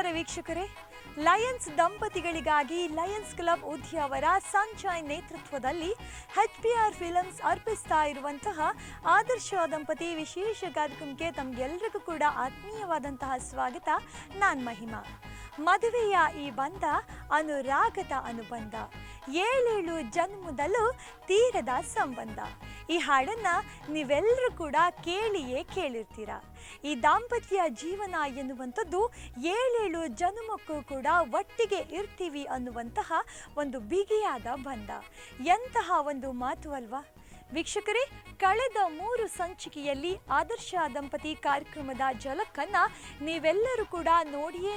ನಮಸ್ಕಾರ ವೀಕ್ಷಕರೇ. ಲಯನ್ಸ್ ದಂಪತಿಗಳಿಗಾಗಿ ಲಯನ್ಸ್ ಕ್ಲಬ್ ಉದ್ಯಾವರ ಸನ್ಶೈನ್ ನೇತೃತ್ವದಲ್ಲಿ HPR ಫಿಲ್ಮ್ಸ್ ಅರ್ಪಿಸ್ತಾ ಇರುವಂತಹ ಆದರ್ಶ ದಂಪತಿ ವಿಶೇಷ ಕಾರ್ಯಕ್ರಮಕ್ಕೆ ತಮಗೆಲ್ಲರಿಗೂ ಕೂಡ ಆತ್ಮೀಯವಾದಂತಹ ಸ್ವಾಗತ. ನಾನು ಮಹಿಮಾ. ಮದುವೆಯ ಈ ಬಂಧ ಅನುರಾಗದ ಅನುಬಂಧ, 7 ಜನ್ಮದಲ್ಲೂ ತೀರದ ಸಂಬಂಧ. ಈ ಹಾಡನ್ನು ನೀವೆಲ್ಲರೂ ಕೂಡ ಕೇಳಿರ್ತೀರ. ಈ ದಾಂಪತ್ಯ ಜೀವನ ಎನ್ನುವಂಥದ್ದು 7 ಜನ್ಮಕ್ಕೂ ಕೂಡ ಒಟ್ಟಿಗೆ ಇರ್ತೀವಿ ಅನ್ನುವಂತಹ ಒಂದು ಬಿಗಿಯಾದ ಬಂಧ. ಎಂತಹ ಒಂದು ಮಾತು ಅಲ್ವಾ ವೀಕ್ಷಕರೇ. ಕಳೆದ 3 ಸಂಚಿಕೆಯಲ್ಲಿ ಆದರ್ಶ ದಂಪತಿ ಕಾರ್ಯಕ್ರಮದ ಝಲಕನ್ನು ನೀವೆಲ್ಲರೂ ಕೂಡ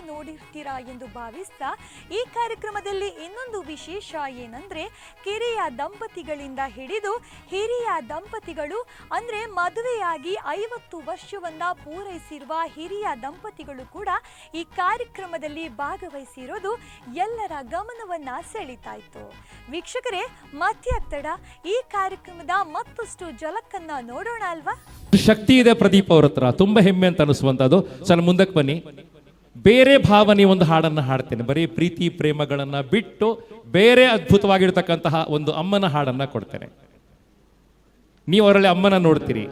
ನೋಡಿರ್ತೀರಾ ಎಂದು ಭಾವಿಸ್ತಾ, ಈ ಕಾರ್ಯಕ್ರಮದಲ್ಲಿ ಇನ್ನೊಂದು ವಿಶೇಷ ಏನಂದರೆ, ಕಿರಿಯ ದಂಪತಿಗಳಿಂದ ಹಿಡಿದು ಹಿರಿಯ ದಂಪತಿಗಳು ಅಂದರೆ ಮದುವೆಯಾಗಿ 50 ವರ್ಷವನ್ನು ಪೂರೈಸಿರುವ ಹಿರಿಯ ದಂಪತಿಗಳು ಕೂಡ ಈ ಕಾರ್ಯಕ್ರಮದಲ್ಲಿ ಭಾಗವಹಿಸಿರೋದು ಎಲ್ಲರ ಗಮನವನ್ನು ಸೆಳೀತಾ ಇತ್ತು. ವೀಕ್ಷಕರೇ, ಮತ್ಯಾಗ್ತಡ ಈ ಕಾರ್ಯಕ್ರಮದ ಮತ್ತಷ್ಟು ಝಲಕನ್ನ ನೋಡೋಣ ಅಲ್ವಾ. ಶಕ್ತಿ ಇದೆ ಪ್ರದೀಪ್ ಅವ್ರ ಹತ್ರ, ತುಂಬಾ ಹೆಮ್ಮೆ ಅಂತ ಅನಿಸುವಂತದ್ದು. ಸ್ವಲ್ಪ ಮುಂದಕ್ಕೆ ಬನ್ನಿ. ಬೇರೆ ಭಾವನೆ ಒಂದು ಹಾಡನ್ನ ಹಾಡ್ತೇನೆ. ಬರೀ ಪ್ರೀತಿ ಪ್ರೇಮಗಳನ್ನ ಬಿಟ್ಟು ಬೇರೆ ಅದ್ಭುತವಾಗಿರ್ತಕ್ಕಂತಹ ಒಂದು ಅಮ್ಮನ ಹಾಡನ್ನ ಕೊಡ್ತೇನೆ. ನೀವು ಅವರಲ್ಲಿ ಅಮ್ಮನ ನೋಡ್ತೀರಿ.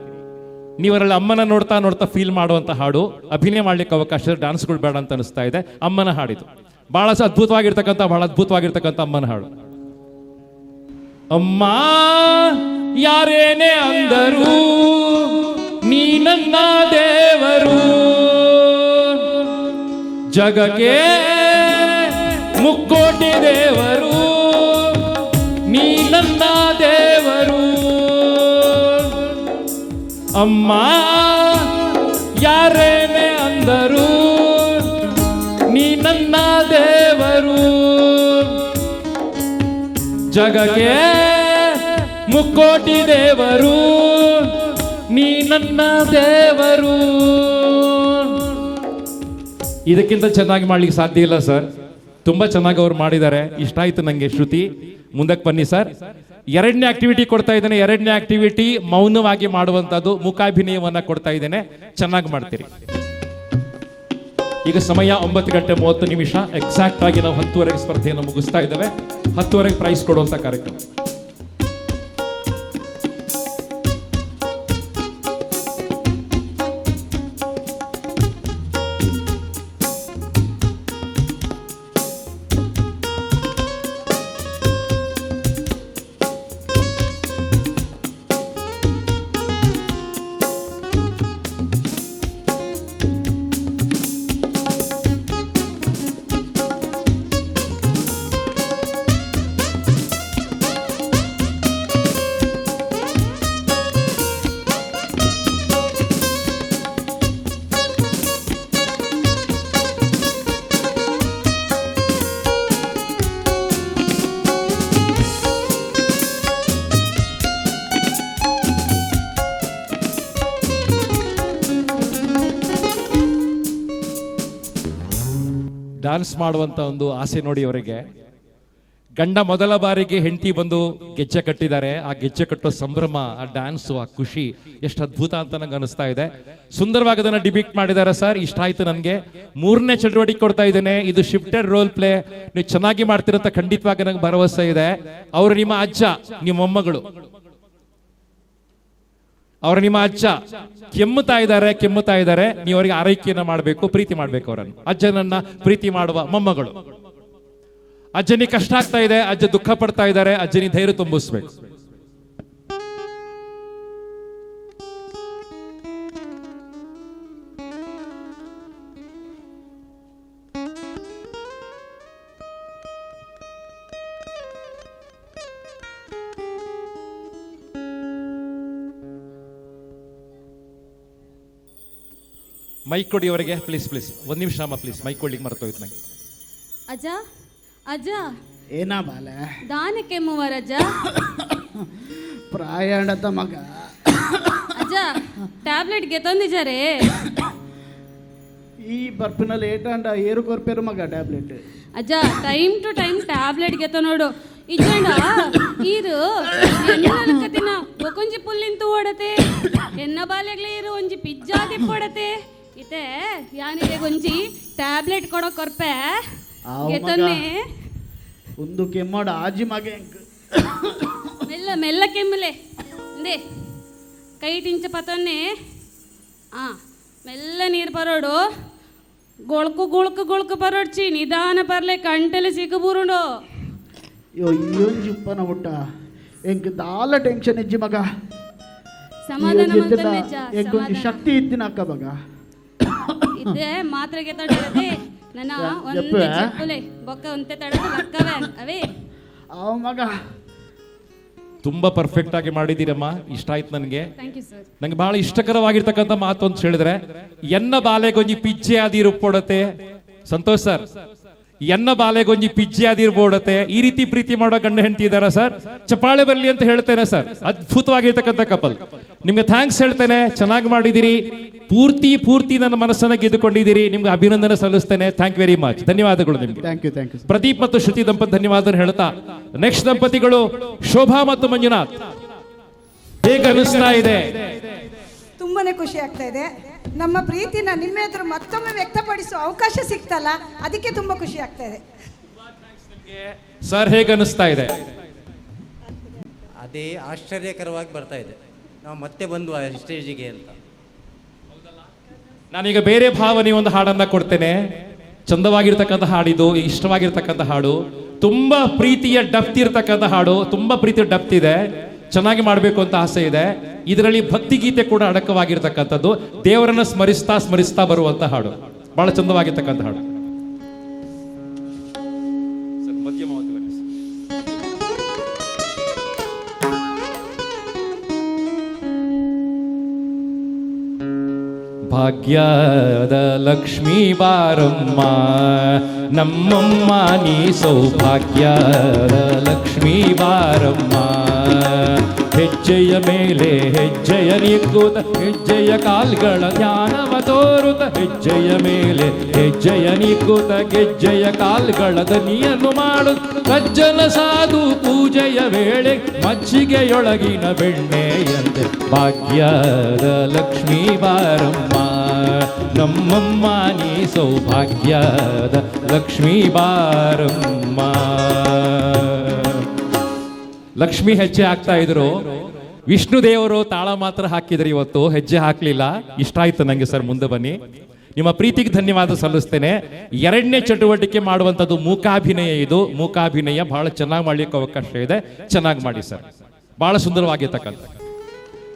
ನೀವು ಅವರಲ್ಲಿ ಅಮ್ಮನ ನೋಡ್ತಾ ನೋಡ್ತಾ ಫೀಲ್ ಮಾಡುವಂತ ಹಾಡು. ಅಭಿನಯ ಮಾಡ್ಲಿಕ್ಕೆ ಅವಕಾಶ, ಡಾನ್ಸ್ಗಳು ಬೇಡ ಅಂತ ಅನಿಸ್ತಾ ಇದೆ. ಅಮ್ಮನ ಹಾಡಿದು ಬಹಳ ಅದ್ಭುತವಾಗಿರ್ತಕ್ಕಂಥ ಅಮ್ಮನ ಹಾಡು. ಅಮ್ಮ ಯಾರೇನೇ ಅಂದರು ನೀ ನನ್ನ ದೇವರು, ಜಗಕ್ಕೆ ಮುಕ್ಕೋಟಿ ದೇವರು, ನೀ ನನ್ನ ದೇವರು. ಅಮ್ಮ ಯಾರೇನೇ ಅಂದರು ನೀ ನನ್ನ ದೇವರು, ಜಗಕ್ಕೆ ಮುಕ್ಕೋಟಿ ದೇವರು, ನೀ ನನ್ನ ದೇವರು. ಇದಕ್ಕಿಂತ ಚೆನ್ನಾಗಿ ಮಾಡ್ಲಿಕ್ಕೆ ಸಾಧ್ಯ ಇಲ್ಲ ಸರ್. ತುಂಬಾ ಚೆನ್ನಾಗಿ ಅವ್ರು ಮಾಡಿದ್ದಾರೆ. ಇಷ್ಟ ಆಯ್ತು ನಂಗೆ. ಶ್ರುತಿ, ಮುಂದಕ್ಕೆ ಬನ್ನಿ ಸರ್. 2ನೇ ಆಕ್ಟಿವಿಟಿ ಕೊಡ್ತಾ ಇದ್ದೇನೆ. 2ನೇ ಆಕ್ಟಿವಿಟಿ ಮೌನವಾಗಿ ಮಾಡುವಂತದ್ದು, ಮುಖಾಭಿನಯವನ್ನ ಕೊಡ್ತಾ ಇದ್ದೇನೆ. ಚೆನ್ನಾಗಿ ಮಾಡ್ತೀರಿ. ಈಗ ಸಮಯ 9:30 ಎಕ್ಸಾಕ್ಟ್ ಆಗಿ ನಾವು 10:30 ಸ್ಪರ್ಧೆಯನ್ನು ಮುಗಿಸ್ತಾ ಇದ್ದೇವೆ. 10:30 ಪ್ರೈಸ್ ಕೊಡುವಂತ ಕಾರ್ಯಕ್ರಮ. ಡಾನ್ಸ್ ಮಾಡುವಂತ ಒಂದು ಆಸೆ ನೋಡಿ ಅವರಿಗೆ. ಗಂಡ ಮೊದಲ ಬಾರಿಗೆ ಹೆಂಡತಿ ಬಂದು ಗೆಜ್ಜೆ ಕಟ್ಟಿದ್ದಾರೆ. ಆ ಗೆಜ್ಜೆ ಕಟ್ಟೋ ಸಂಭ್ರಮ, ಆ ಡ್ಯಾನ್ಸು, ಆ ಖುಷಿ ಎಷ್ಟು ಅದ್ಭುತ ಅಂತ ನಂಗೆ ಅನಿಸ್ತಾ ಇದೆ. ಸುಂದರವಾಗಿ ಅದನ್ನ ಡಿಪಿಕ್ಟ್ ಮಾಡಿದ್ದಾರೆ ಸರ್. ಇಷ್ಟ ಆಯ್ತು ನನಗೆ. 3ನೇ ಚಟುವಟಿಕೆ ಕೊಡ್ತಾ ಇದ್ದೇನೆ. ಇದು ಶಿಫ್ಟೆಡ್ ರೋಲ್ ಪ್ಲೇ. ನೀವು ಚೆನ್ನಾಗಿ ಮಾಡ್ತಿರಂತ ಖಂಡಿತವಾಗಿ ನಂಗೆ ಭರವಸೆ ಇದೆ. ಅವರು ನಿಮ್ಮ ಅಜ್ಜ, ನಿಮ್ಮ ಮೊಮ್ಮಗಳು. ಅವರು ನಿಮ್ಮ ಅಜ್ಜ ಕೆಮ್ಮುತ್ತಾ ಇದ್ದಾರೆ. ನೀವು ಅವರಿಗೆ ಆರೈಕೆಯನ್ನ ಮಾಡಬೇಕು, ಪ್ರೀತಿ ಮಾಡಬೇಕು. ಅವರನ್ನು, ಅಜ್ಜನನ್ನ ಪ್ರೀತಿ ಮಾಡುವ ಮೊಮ್ಮಗಳು. ಅಜ್ಜನಿಗೆ ಕಷ್ಟ ಆಗ್ತಾ ಇದೆ, ಅಜ್ಜ ದುಃಖ ಪಡ್ತಾ ಇದ್ದಾರೆ. ಅಜ್ಜನಿಗೆ ಧೈರ್ಯ ತುಂಬಿಸ್ಬೇಕು. ಮೈಕ್ ಕೊಡಿ ಅವರಿಗೆ ಪ್ಲೀಸ್. 1 ನಿಮಿಷ ಅಮ್ಮ ಪ್ಲೀಸ್. ಮೈಕ್ ಕೊಡ್ಲಿಕ್ಕೆ ಮರ್ತೋಯ್ತು ನಂಗೆ. ಅಜ್ಜ ಏನಾ ಬಾಲ ದಾನಕ್ಕೆ ಮೂವರಜ್ಜ ಪ್ರಾಯಣದ ಮಗ ಅಜ್ಜ ಟ್ಯಾಬ್ಲೆಟ್ಗೆ ತಂದಿದ್ದಾರೆ. ಈ ಬರ್ಪಿನಲ್ಲಿ ಏಟಂಡ ಏರು ಕೊರ್ಪೇರು ಮಗ ಟ್ಯಾಬ್ಲೆಟ್ ಅಜ್ಜ ಟೈಮ್ ಟು ಟೈಮ್ ಟ್ಯಾಬ್ಲೆಟ್ಗೆ ನೋಡು. ಇಜ್ಜಂಡ ಈರು ಎನ್ನಲಕತಿನ ಒಕೊಂಜಿ ಪುಲ್ಲಿಂತು ಓಡತೆ ಎನ್ನ ಬಾಲೆಗ್ಲೆ ಇರು ಒಂಜಿ ಪಿಜ್ಜಾ ತಿಪ್ಪೊಡತೆ ಇತ್ತೆ ಯಾನಿಗೆ ಗೊಂಜಿ ಟ್ಯಾಬ್ಲೆಟ್ ಕೊಡೋ ಕೊರ್ಪೆ ಆವ್ ಮಗ. ಗೆತನ್ನೆ ಒಂದು ಕೆಮ್ಮೋಡ ಆಜಿ ಮಗೆ ಮೆಲ್ಲ ಮೆಲ್ಲ ಕೆಮ್ಮಲೆ ಇಂದೆ ಕೈ ಟಿಂಚ ಪತನ್ನೆ ಮೆಲ್ಲ ನೀರು ಬರೋಡು ಗೊಳ್ಕು ಗುಳ್ಕು ಗುಳ್ಕು ಬರೋಡ್ಚಿ ನಿಧಾನ ಬರ್ಲೆ ಕಂಟೆಲೆ ಸಿಕ್ಕಬೂರುಂಡು ಇಯೊಂಜಿ ಉಪ್ಪನ ಊಟ ಎಂಕ್ ದಾಲ ಟೆನ್ಷನ್ ಇಜ್ಜಿ ಮಗ ಸಮಾಧಾನ ಮಾಡ್ತಾನೆ ಎಂಕೊಂಜಿ ಶಕ್ತಿ ಇತ್ತಿನ ಅಕ್ಕ ಮಗ ಇದ್ದೆ ಮಾತ್ರೆಗೆ ತಡದೆ ನನ್ನ ಒಂದೇ ಚೆಪ್ಪುಲೆ ಬೊಕ್ಕ ಒಂತೆ ತಡದು ಲಕ್ಕವೆ ಅವೇ ಅವ್ ಮಗ ತುಂಬಾ ಪರ್ಫೆಕ್ಟ್ ಆಗಿ ಮಾಡಿದ್ದೀರಮ್ಮ, ಇಷ್ಟ ಆಯ್ತು ನನಗೆ. Thank you sir. ನಂಗೆ ಬಹಳ ಇಷ್ಟಕರವಾಗಿರ್ತಕ್ಕಂಥ ಮಾತು ಅಂತ ಹೇಳಿದ್ರೆ, ಎನ್ನ ಬಾಲೆಗೊಂಜಿ ಪಿಜ್ಜೆ ಆದಿರುಪೋಡತೆ. ಸಂತೋಷ್ ಸರ್, ಎನ್ನ ಬಾಲೆಗೊಂಜಿ ಪಿಜ್ಜೆ ಆದಿರ್ಬೋಡತೆ. ಈ ರೀತಿ ಪ್ರೀತಿ ಮಾಡೋ ಗಂಡ ಹೆಂಡತಿ ಇದಾರ ಸರ್? ಚಪ್ಪಾಳೆ ಬರಲಿ ಅಂತ ಹೇಳ್ತೇನೆ ಸರ್. ಅದ್ಭುತವಾಗಿರ್ತಕ್ಕಂಥ ಕಪಲ್. ನಿಮ್ಗೆ ಥ್ಯಾಂಕ್ಸ್ ಹೇಳ್ತೇನೆ, ಚೆನ್ನಾಗಿ ಮಾಡಿದಿರಿ, ಪೂರ್ತಿ ನನ್ನ ಮನಸ್ಸನ್ನ ಗೆದ್ದುಕೊಂಡಿದ್ದೀರಿ. ನಿಮ್ಗೆ ಅಭಿನಂದನೆ ಸಲ್ಲಿಸ್ತೇನೆ. ಥ್ಯಾಂಕ್ ವೆರಿ ಮಚ್, ಧನ್ಯವಾದಗಳು ನಿಮ್ಗೆ. Thank you. ಪ್ರದೀಪ್ ಮತ್ತು ಶ್ರುತಿ ದಂಪತಿ ಧನ್ಯವಾದ ಹೇಳ್ತಾ, ನೆಕ್ಸ್ಟ್ ದಂಪತಿಗಳು ಶೋಭಾ ಮತ್ತು ಮಂಜುನಾಥ್. ಹೇಗೆ ಅನಿಸ್ತಾ ಇದೆ? ತುಂಬಾನೇ ಖುಷಿ ಆಗ್ತಾ ಇದೆ. ನಮ್ಮ ಪ್ರೀತಿನ ನಿಮ್ಮ ಎದುರು ಮತ್ತೊಮ್ಮೆ ವ್ಯಕ್ತಪಡಿಸುವ ಅವಕಾಶ ಸಿಕ್ತಲ್ಲ, ಅದಕ್ಕೆ ತುಂಬಾ ಖುಷಿ ಆಗ್ತಾ ಇದೆ. ಸರ್, ಹೇಗೆ ಅನಿಸ್ತಾ ಇದೆ? ಅದೇ ಆಶ್ಚರ್ಯಕರವಾಗಿ ಬರ್ತಾ ಇದೆ. ನಾವು ಮತ್ತೆ ಬಂದು ಸ್ಟೇಜಿಗೆ ಅಂತ. ನಾನೀಗ ಬೇರೆ ಭಾವನೆ ಒಂದು ಹಾಡನ್ನ ಕೊಡ್ತೇನೆ. ಚಂದವಾಗಿರ್ತಕ್ಕಂಥ ಹಾಡಿದು, ಇಷ್ಟವಾಗಿರ್ತಕ್ಕಂಥ ಹಾಡು, ತುಂಬಾ ಪ್ರೀತಿಯ ಡಪ್ತಿ ಇರ್ತಕ್ಕಂಥ ಹಾಡು, ತುಂಬಾ ಪ್ರೀತಿಯ ಡಪ್ತಿ ಇದೆ. ಚೆನ್ನಾಗಿ ಮಾಡಬೇಕು ಅಂತ ಆಸೆ ಇದೆ. ಇದರಲ್ಲಿ ಭಕ್ತಿಗೀತೆ ಕೂಡ ಅಡಕವಾಗಿರ್ತಕ್ಕಂಥದ್ದು. ದೇವರನ್ನ ಸ್ಮರಿಸ್ತಾ ಬರುವಂತ ಹಾಡು, ಬಹಳ ಚಂದವಾಗಿರ್ತಕ್ಕಂಥ ಹಾಡು. ಭಾಗ್ಯದ ಲಕ್ಷ್ಮೀ ಬಾರಮ್ಮ ನಮ್ಮಮ್ಮ, ನೀ ಸೌಭಾಗ್ಯದ ಲಕ್ಷ್ಮೀ ಬಾರಮ್ಮ. ಹೆಜ್ಜೆಯ ಮೇಲೆ ಹೆಜ್ಜೆಯ ನಿಕ್ಕುತ್ತ, ಹೆಜ್ಜೆಯ ಕಾಲ್ಗಳ ಧ್ಯಾನವ ತೋರುತ್ತ, ಹೆಜ್ಜೆಯ ಮೇಲೆ ಹೆಜ್ಜೆಯ ನಿಕ್ಕುತ್ತ, ಗೆಜ್ಜೆಯ ಕಾಲ್ಗಳ ದನಿಯನ್ನು ಮಾಡುತ್ತ, ಸಜ್ಜನ ಸಾಧು ಪೂಜೆಯ ವೇಳೆ ಮಜ್ಜಿಗೆಯೊಳಗಿನ ಬೆಣ್ಣೆಯಂತೆ. ಭಾಗ್ಯದ ಲಕ್ಷ್ಮೀ ಬಾರಮ್ಮ ನಮ್ಮಮ್ಮ, ನೀ ಸೌಭಾಗ್ಯದ ಲಕ್ಷ್ಮೀ ಬಾರಮ್ಮ. ಲಕ್ಷ್ಮಿ ಹೆಜ್ಜೆ ಹಾಕ್ತಾ ಇದ್ರು. ವಿಷ್ಣು ದೇವರು ತಾಳ ಮಾತ್ರ ಹಾಕಿದ್ರು, ಇವತ್ತು ಹೆಜ್ಜೆ ಹಾಕ್ಲಿಲ್ಲ. ಇಷ್ಟ ಆಯ್ತು ನಂಗೆ ಸರ್. ಮುಂದೆ ಬನ್ನಿ. ನಿಮ್ಮ ಪ್ರೀತಿಗೆ ಧನ್ಯವಾದ ಸಲ್ಲಿಸ್ತೇನೆ. ಎರಡನೇ ಚಟುವಟಿಕೆ ಮಾಡುವಂಥದ್ದು ಮೂಕಾಭಿನಯ. ಇದು ಮೂಕಾಭಿನಯ ಬಹಳ ಚೆನ್ನಾಗಿ ಮಾಡ್ಲಿಕ್ಕೆ ಅವಕಾಶ ಇದೆ. ಚೆನ್ನಾಗಿ ಮಾಡಿ ಸರ್, ಬಹಳ ಸುಂದರವಾಗಿರ್ತಕ್ಕಂಥ.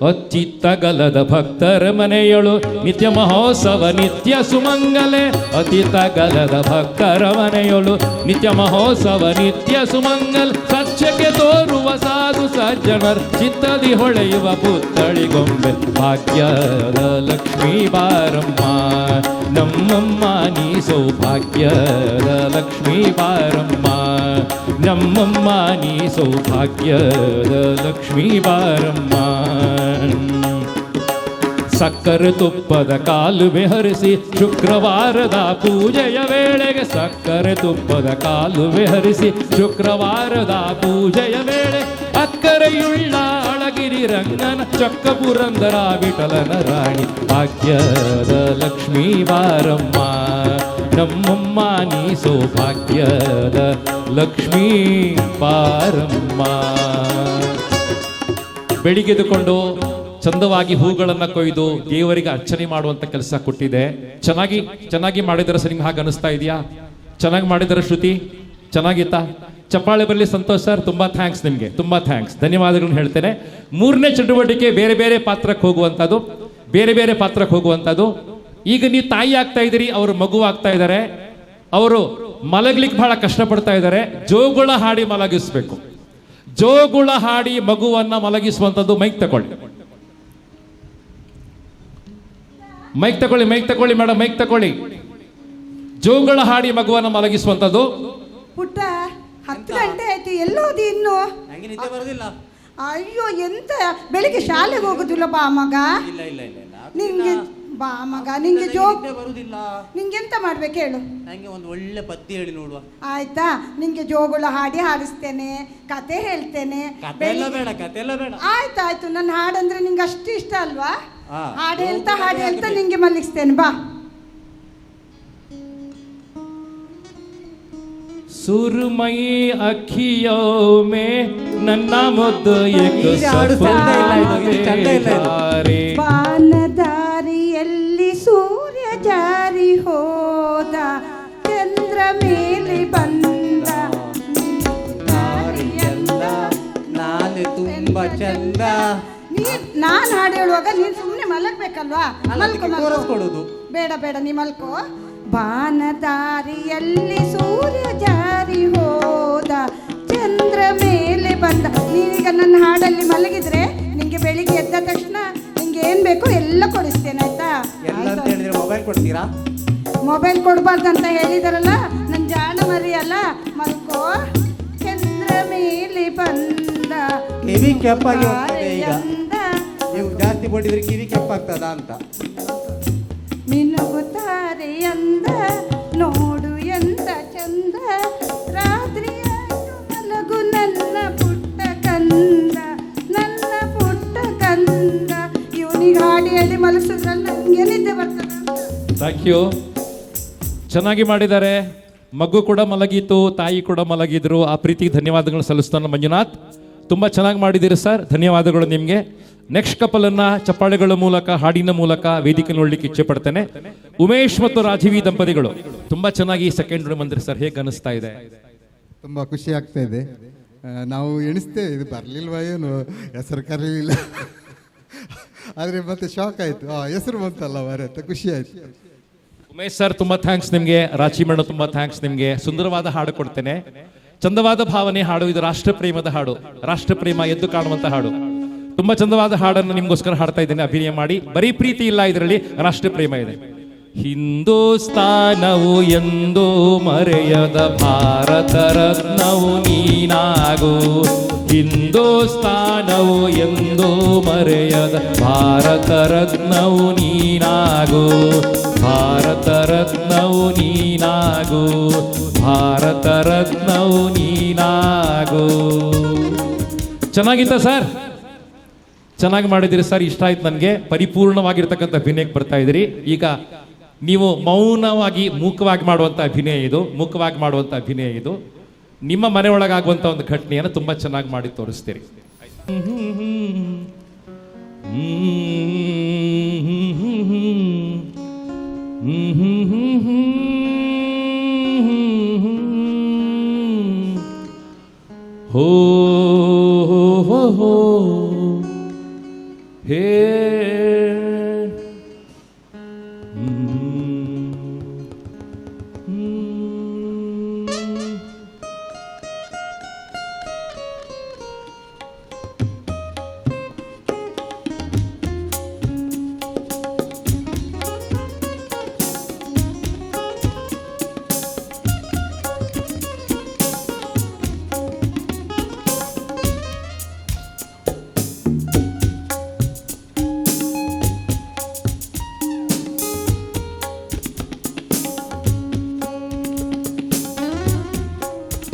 ಅತ್ತಿತ್ತಗಲದ ಭಕ್ತರ ಮನೆಯೊಳು ನಿತ್ಯ ಮಹೋತ್ಸವ ನಿತ್ಯ ಸುಮಂಗಲೆ. ಅತಿತ್ತಗಲದ ಭಕ್ತರ ಮನೆಯೊಳು ನಿತ್ಯ ಮಹೋತ್ಸವ ನಿತ್ಯ ಸುಮಂಗಲ್. ಸತ್ಯಕ್ಕೆ ತೋರುವ ಸಾಧು ಸಜ್ಜನರ್ ಚಿತ್ತದಿ ಹೊಳೆಯುವ ಪುತ್ತಳಿಗೊಂಬೆ. ಭಾಗ್ಯದ ಲಕ್ಷ್ಮೀ ಬಾರಮ್ಮ ನಮ್ಮಮ್ಮ, ನೀ ಸೌಭಾಗ್ಯದ ಲಕ್ಷ್ಮೀ ಬಾರಮ್ಮ ನಮ್ಮಮ್ಮ, ನೀ ಸೌಭಾಗ್ಯದ ಲಕ್ಷ್ಮೀ ಬಾರಮ್ಮ. ಸಕ್ಕರೆ ತುಪ್ಪದ ಕಾಲುವೆ ಹರಿಸಿ ಶುಕ್ರವಾರದ ಪೂಜೆಯ ವೇಳೆಗೆ, ಸಕ್ಕರೆ ತುಪ್ಪದ ಕಾಲುವೆ ಹರಿಸಿ ಶುಕ್ರವಾರದ ಪೂಜೆಯ ವೇಳೆ, ಅಕ್ಕರೆಯುಳ್ಳ ಅಳಗಿರಿ ರಂಗನ ಚಕ್ಕ ಪುರಂದರ ವಿಠಲನ ರಾಣಿ. ಭಾಗ್ಯದ ಲಕ್ಷ್ಮೀ ಬಾರಮ್ಮ ನಮ್ಮಮ್ಮ, ನೀ ಸೌಭಾಗ್ಯದ ಲಕ್ಷ್ಮೀ ಬಾರಮ್ಮ. ಬೆಳಿಗ್ಗೆದುಕೊಂಡು ಚಂದವಾಗಿ ಹೂಗಳನ್ನು ಕೊಯ್ದು ದೇವರಿಗೆ ಅರ್ಚನೆ ಮಾಡುವಂತ ಕೆಲಸ ಕೊಟ್ಟಿದೆ. ಚೆನ್ನಾಗಿ ಮಾಡಿದರೆ ಸರ್. ನಿಮ್ಗೆ ಹಾಗೆ ಅನಿಸ್ತಾ ಇದೆಯಾ? ಚೆನ್ನಾಗಿ ಮಾಡಿದರೆ ಶ್ರುತಿ? ಚೆನ್ನಾಗಿತ್ತಾ? ಚಪ್ಪಾಳೆ ಬರಲಿ ಸಂತೋಷ್ ಸರ್. ತುಂಬಾ ಥ್ಯಾಂಕ್ಸ್ ನಿಮ್ಗೆ, ತುಂಬಾ ಥ್ಯಾಂಕ್ಸ್, ಧನ್ಯವಾದಗಳನ್ನು ಹೇಳ್ತೇನೆ. ಮೂರನೇ ಚಟುವಟಿಕೆ ಬೇರೆ ಬೇರೆ ಪಾತ್ರಕ್ಕೆ ಹೋಗುವಂಥದ್ದು. ಈಗ ನೀವು ತಾಯಿ ಆಗ್ತಾ ಇದ್ದೀರಿ, ಅವರು ಮಗು ಆಗ್ತಾ ಇದ್ದಾರೆ. ಅವರು ಮಲಗ್ಲಿಕ್ಕೆ ಬಹಳ ಕಷ್ಟಪಡ್ತಾ ಇದ್ದಾರೆ. ಜೋಗುಳ ಹಾಡಿ ಮಲಗಿಸ್ಬೇಕು. ಜೋಗುಳ ಹಾಡಿ ಮಗುವನ್ನ ಮಲಗಿಸುವಂಥದ್ದು. ಮೈಕ್ ತಗೊಳ್ಳಿ ಮೇಡಮ್, ಮೈಕ್ ತಗೊಳ್ಳಿ. ಜೋಗುಳ ಹಾಡಿ ಮಗುವನ್ನ ಮಲಗಿಸುವಂಥದ್ದು. ಪುಟ್ಟ 10 ಗಂಟೆ ಆಯ್ತು, ಎಲ್ಲೋದಿ ಇನ್ನು? ನಂಗೆ ನಿದ್ದೆ ಬರೋದಿಲ್ಲ. ಅಯ್ಯೋ, ಎಂತ ಬೆಳಿಗ್ಗೆ ಶಾಲೆಗೆ ಹೋಗುದಿಲ್ಲ? ಬಾ ಮಗ. ಇಲ್ಲ ನಿಂಗೆ ಬಾ ಮಗ, ನಿಂಗೆ ನಿದ್ದೆ ಬರುದಿಲ್ಲ. ನಿಂಗೆಂತ ಮಾಡ್ಬೇಕು ಹೇಳು? ನಂಗೆ ಒಂದು ಒಳ್ಳೆ ಪದ್ಯ ಹೇಳಿ ನೋಡುವ. ಆಯ್ತಾ? ನಿಂಗೆ ಜೋಗುಳ ಹಾಡಿ ಹಾಡಿಸ್ತೇನೆ, ಕತೆ ಹೇಳ್ತೇನೆ. ಕತೆ ಎಲ್ಲ ಬೇಡ. ಆಯ್ತಾಯ್ತು, ನನ್ನ ಹಾಡಂದ್ರೆ ನಿಂಗೆ ಅಷ್ಟು ಇಷ್ಟ ಅಲ್ವಾ? ಹಾ. ಹಾಡು ಹೇಳ್ತಾ ನಿಂಗೆ ಮಲಗಿಸ್ತೇನೆ ಬಾ. ಸುರುಮೈ ಅಖಿಯೋ ಮೇ ನನ್ನ ಮುದ್ದು ಬಾನದಾರಿಯಲ್ಲಿ ಸೂರ್ಯ ಜಾರಿ ಹೋದ, ಚಂದ್ರ ಮೇಲೆ ಬಂದ, ನಾನು ತುಂಬಾ ಚಂದ. ನಾನು ಹಾಡು ಹೇಳುವಾಗ ನೀನು ಸುಮ್ಮನೆ ಮಲಗ್ಬೇಕಲ್ವಾ? ಕೊಡುದು ಬೇಡ ಬೇಡ, ನೀ ಮಲ್ಕೋ. ಬಾನದಾರಿಯಲ್ಲಿ ಸೂರ್ಯ ಜಾರಿ ಹೋದ, ಚಂದ್ರ ಮೇಲೆ ಬಂದ. ನೀನೀಗ ನನ್ನ ಹಾಡಲ್ಲಿ ಮಲಗಿದ್ರೆ ನಿಂಗೆ ಬೆಳಿಗ್ಗೆ ಎದ್ದ ತಕ್ಷಣ ನಿಂಗೆ ಏನ್ ಬೇಕೋ ಎಲ್ಲ ಕೊಡಿಸ್ತೇನೆ, ಆಯ್ತಾ? ಮೊಬೈಲ್ ಕೊಡ್ತೀರಾ? ಮೊಬೈಲ್ ಕೊಡ್ಬಾರ್ದಂತ ಹೇಳಿದಾರಲ್ಲ, ನನ್ನ ಜಾಣ ಮರಿ ಅಲ್ಲ, ಮಲ್ಕೋ. ಚಂದ್ರ ಮೇಲೆ ಬಂದ, ಕಿವಿ ಕೆಪ್ಪಾಗಿ ಹೋಗ್ತದೆ ಈಗ. ನೀವು ಜಾಸ್ತಿ ಕೊಟ್ಟಿದ್ರೆ ಕಿವಿ ಕೆಪ್ಪಾಗ್ತದ ಅಂತ. ಮಿನುಗುತ್ತಾರೆ ಅಂದ, ನೋಡು ಎಂದ ಚಂದ, ರಾತ್ರಿಯಾಯ್ತು ಮಲಗು ನನ್ನ ಪುಟ್ಟ ಕಂದ, ನನ್ನ ಪುಟ್ಟ ಕಂದ. ಇವನಿಗೆ ಹಾಡಿ ಹೇಳಿ ಮಲಗಿಸಿದ್ರಲ್ಲ, ನನಗೆ ನಿದ್ದೆ ಬರ್ತದೆ. Thank you. ಚೆನ್ನಾಗಿ ಮಾಡಿದ್ದಾರೆ. ಮಗು ಕೂಡ ಮಲಗಿತು, ತಾಯಿ ಕೂಡ ಮಲಗಿದ್ರು. ಆ ಪ್ರೀತಿಗೆ ಧನ್ಯವಾದಗಳು ಸಲ್ಲಿಸ್ತಾನೆ ಮಂಜುನಾಥ್. ತುಂಬ ಚೆನ್ನಾಗಿ ಮಾಡಿದ್ದೀರಿ ಸರ್, ಧನ್ಯವಾದಗಳು ನಿಮಗೆ. ನೆಕ್ಸ್ಟ್ ಕಪಲನ್ನ ಚಪ್ಪಾಳೆಗಳ ಮೂಲಕ, ಹಾಡಿನ ಮೂಲಕ ವೇದಿಕೆ ನೋಡ್ಲಿಕ್ಕೆ ಇಚ್ಛೆ ಪಡ್ತೇನೆ. ಉಮೇಶ್ ಮತ್ತು ರಾಜೀವಿ ದಂಪತಿಗಳು ತುಂಬಾ ಚೆನ್ನಾಗಿ ಸೆಕೆಂಡ್ ಬಂದ್ರಿ ಸರ್, ಹೇಗೆ ಅನಿಸ್ತಾ ಇದೆ? ತುಂಬ ಖುಷಿ ಆಗ್ತಾ ಇದೆ. ನಾವು ಎಣಿಸ್ತೇವೆ ಇದು ಬರಲಿಲ್ವ ಏನು, ಹೆಸರು ಕರೀಲಿಲ್ಲ, ಆದರೆ ಮತ್ತೆ ಶಾಕ್ ಆಯಿತು, ಹೆಸರು ಬಂತಲ್ಲ ಮಾರೆ ಅಂತ ಖುಷಿ ಆಯಿತು. ಉಮೇಶ್ ಸರ್ ತುಂಬಾ ಥ್ಯಾಂಕ್ಸ್ ನಿಮಗೆ. ರಾಚಿ ಮೇಡಮ್ ತುಂಬಾ ಥ್ಯಾಂಕ್ಸ್ ನಿಮಗೆ. ಸುಂದರವಾದ ಹಾಡು ಕೊಡ್ತೇನೆ, ಚಂದವಾದ ಭಾವನೆ ಹಾಡು. ಇದು ರಾಷ್ಟ್ರ ಪ್ರೇಮದ ಹಾಡು, ರಾಷ್ಟ್ರ ಪ್ರೇಮ ಎದ್ದು ಕಾಣುವಂತ ಹಾಡು. ತುಂಬಾ ಚಂದವಾದ ಹಾಡನ್ನು ನಿಮ್ಗೋಸ್ಕರ ಹಾಡ್ತಾ ಇದ್ದೇನೆ, ಅಭಿನಯ ಮಾಡಿ. ಬರೀ ಪ್ರೀತಿ ಇಲ್ಲ ಇದರಲ್ಲಿ, ರಾಷ್ಟ್ರ ಪ್ರೇಮ ಇದೆ. ಹಿಂದೂಸ್ತಾನವು ಎಂದೂ ಮರೆಯದ ಭಾರತ ರತ್ನವು ನೀನಾಗು, ಹಿಂದೂಸ್ತಾನವು ಎಂದೂ ಮರೆಯದ ಭಾರತ ರತ್ನವು ನೀನಾಗು, ಭಾರತ ರತ್ನವು ನೀನಾಗು, ಭಾರತ ರತ್ನವು ನೀನಾಗು. ಚೆನ್ನಾಗಿತ್ತ ಸರ್? ಚೆನ್ನಾಗಿ ಮಾಡಿದಿರಿ ಸರ್, ಇಷ್ಟ ಆಯ್ತು ನನಗೆ. ಪರಿಪೂರ್ಣವಾಗಿರ್ತಕ್ಕಂಥ ಅಭಿನಯಕ್ಕೆ ಬರ್ತಾ ಇದ್ದೀರಿ. ಈಗ ನೀವು ಮೌನವಾಗಿ ಮೂಕವಾಗಿ ಮಾಡುವಂಥ ಅಭಿನಯ ಇದು, ಮೂಕವಾಗಿ ಮಾಡುವಂಥ ಅಭಿನಯ ಇದು. ನಿಮ್ಮ ಮನೆ ಒಳಗಾಗುವಂಥ ಒಂದು ಘಟನೆಯನ್ನು ತುಂಬ ಚೆನ್ನಾಗಿ ಮಾಡಿ ತೋರಿಸ್ತೀರಿ. ಹೋ ಹೋ ಹೋ ಹೇ